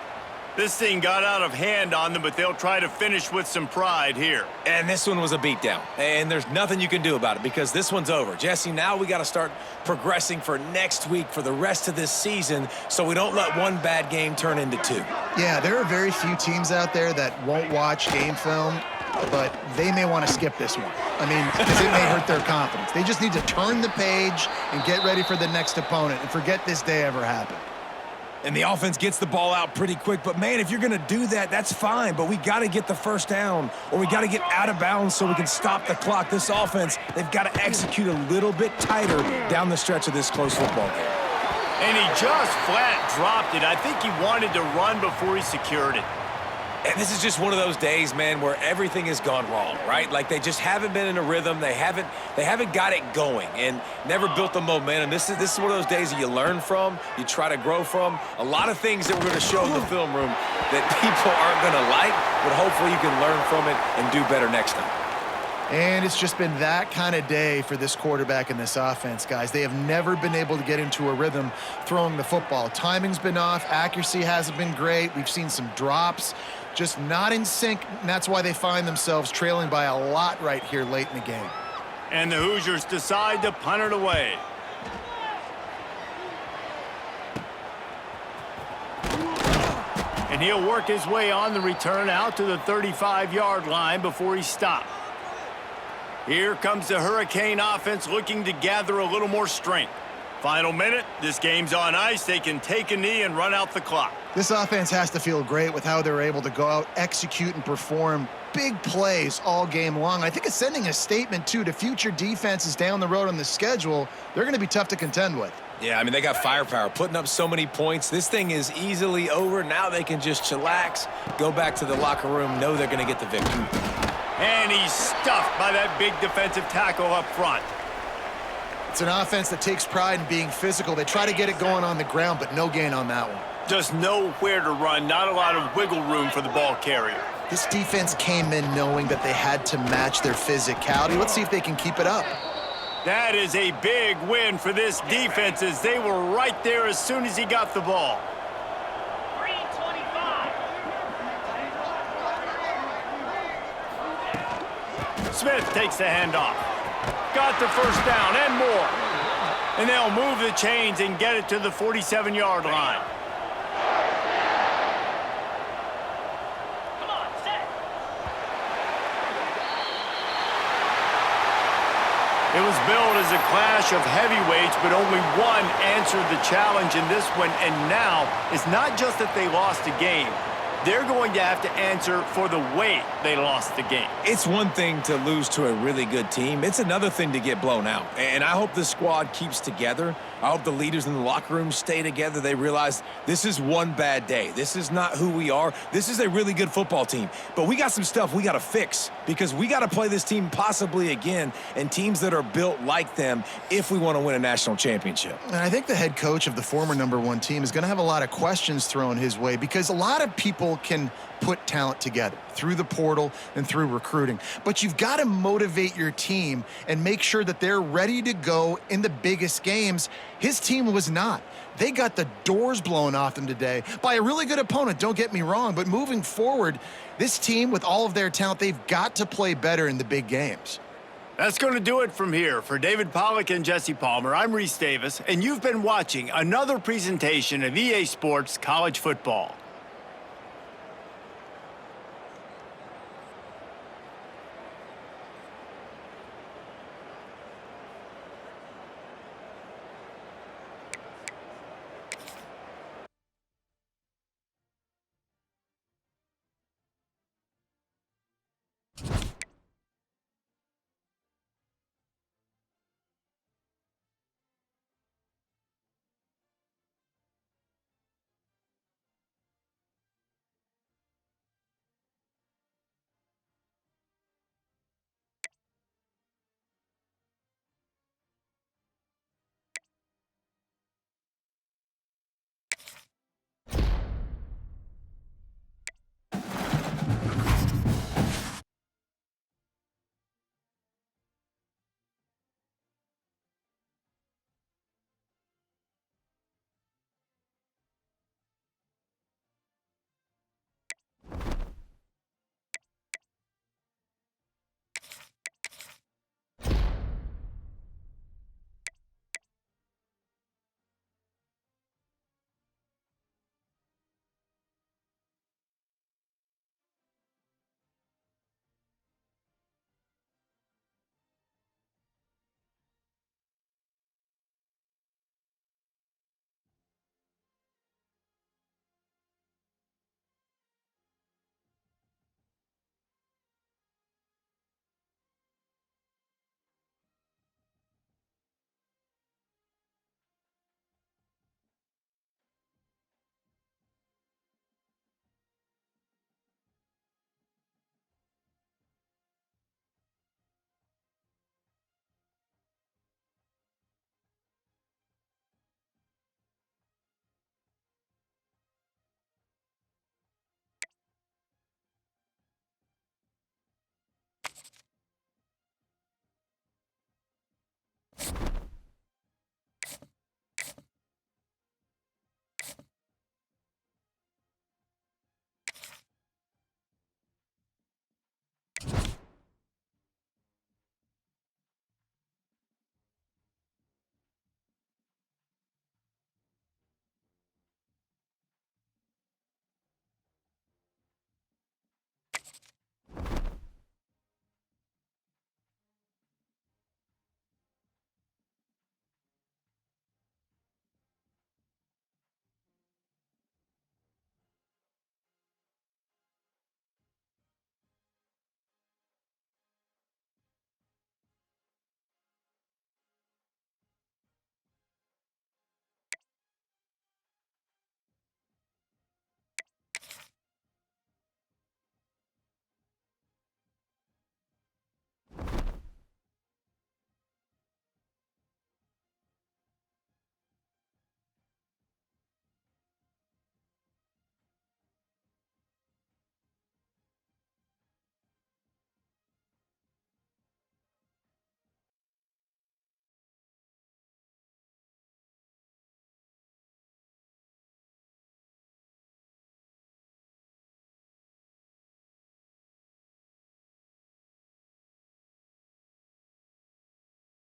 This thing got out of hand on them, but they'll try to finish with some pride here. And this one was a beatdown. And there's nothing you can do about it because this one's over. Jesse, now we got to start progressing for next week for the rest of this season so we don't let one bad game turn into 2. Yeah, there are very few teams out there that won't watch game film, but they may want to skip this one. I mean, because it may hurt their confidence. They just need to turn the page and get ready for the next opponent and forget this day ever happened. And the offense gets the ball out pretty quick. But, man, if you're going to do that, that's fine. But we got to get the first down or we got to get out of bounds so we can stop the clock. This offense, they've got to execute a little bit tighter down the stretch of this close football game. And he just flat dropped it. I think he wanted to run before he secured it. And this is just one of those days, man, where everything has gone wrong, right? Like they just haven't been in a rhythm. They haven't got it going and never built the momentum. This is one of those days that you learn from, you try to grow from. A lot of things that we're going to show in the film room that people aren't going to like, but hopefully you can learn from it and do better next time. And it's just been that kind of day for this quarterback and this offense, guys. They have never been able to get into a rhythm throwing the football. Timing's been off. Accuracy hasn't been great. We've seen some drops. Just not in sync, and that's why they find themselves trailing by a lot right here late in the game. And the Hoosiers decide to punt it away. And he'll work his way on the return out to the 35-yard line before he stopped. Here comes the Hurricane offense looking to gather a little more strength. Final minute. This game's on ice. They can take a knee and run out the clock. This offense has to feel great with how they're able to go out, execute, and perform big plays all game long. I think it's sending a statement, too, to future defenses down the road on the schedule. They're going to be tough to contend with. Yeah, I mean, they got firepower, putting up so many points. This thing is easily over. Now they can just chillax, go back to the locker room, know they're going to get the victory. And he's stuffed by that big defensive tackle up front. It's an offense that takes pride in being physical. They try to get it going on the ground, but no gain on that one. Just nowhere to run, not a lot of wiggle room for the ball carrier. This defense came in knowing that they had to match their physicality. Let's see if they can keep it up. That is a big win for this defense as they were right there as soon as he got the ball. 325. Smith takes the handoff. Got the first down and more. And they'll move the chains and get it to the 47-yard line. Come on, set. It was billed as a clash of heavyweights, but only one answered the challenge in this one. And now, it's not just that they lost the game. They're going to have to answer for the way they lost the game. It's one thing to lose to a really good team. It's another thing to get blown out. And I hope the squad keeps together. I hope the leaders in the locker room stay together. They realize this is one bad day. This is not who we are. This is a really good football team. But we got some stuff we got to fix because we got to play this team possibly again and teams that are built like them if we want to win a national championship. And I think the head coach of the former #1 team is going to have a lot of questions thrown his way because a lot of people can put talent together through the portal and through recruiting. But you've got to motivate your team and make sure that they're ready to go in the biggest games. His team was not. They got the doors blown off them today by a really good opponent, don't get me wrong. But moving forward, this team, with all of their talent, they've got to play better in the big games. That's going to do it from here. For David Pollack and Jesse Palmer, I'm Reese Davis, and you've been watching another presentation of EA Sports College Football.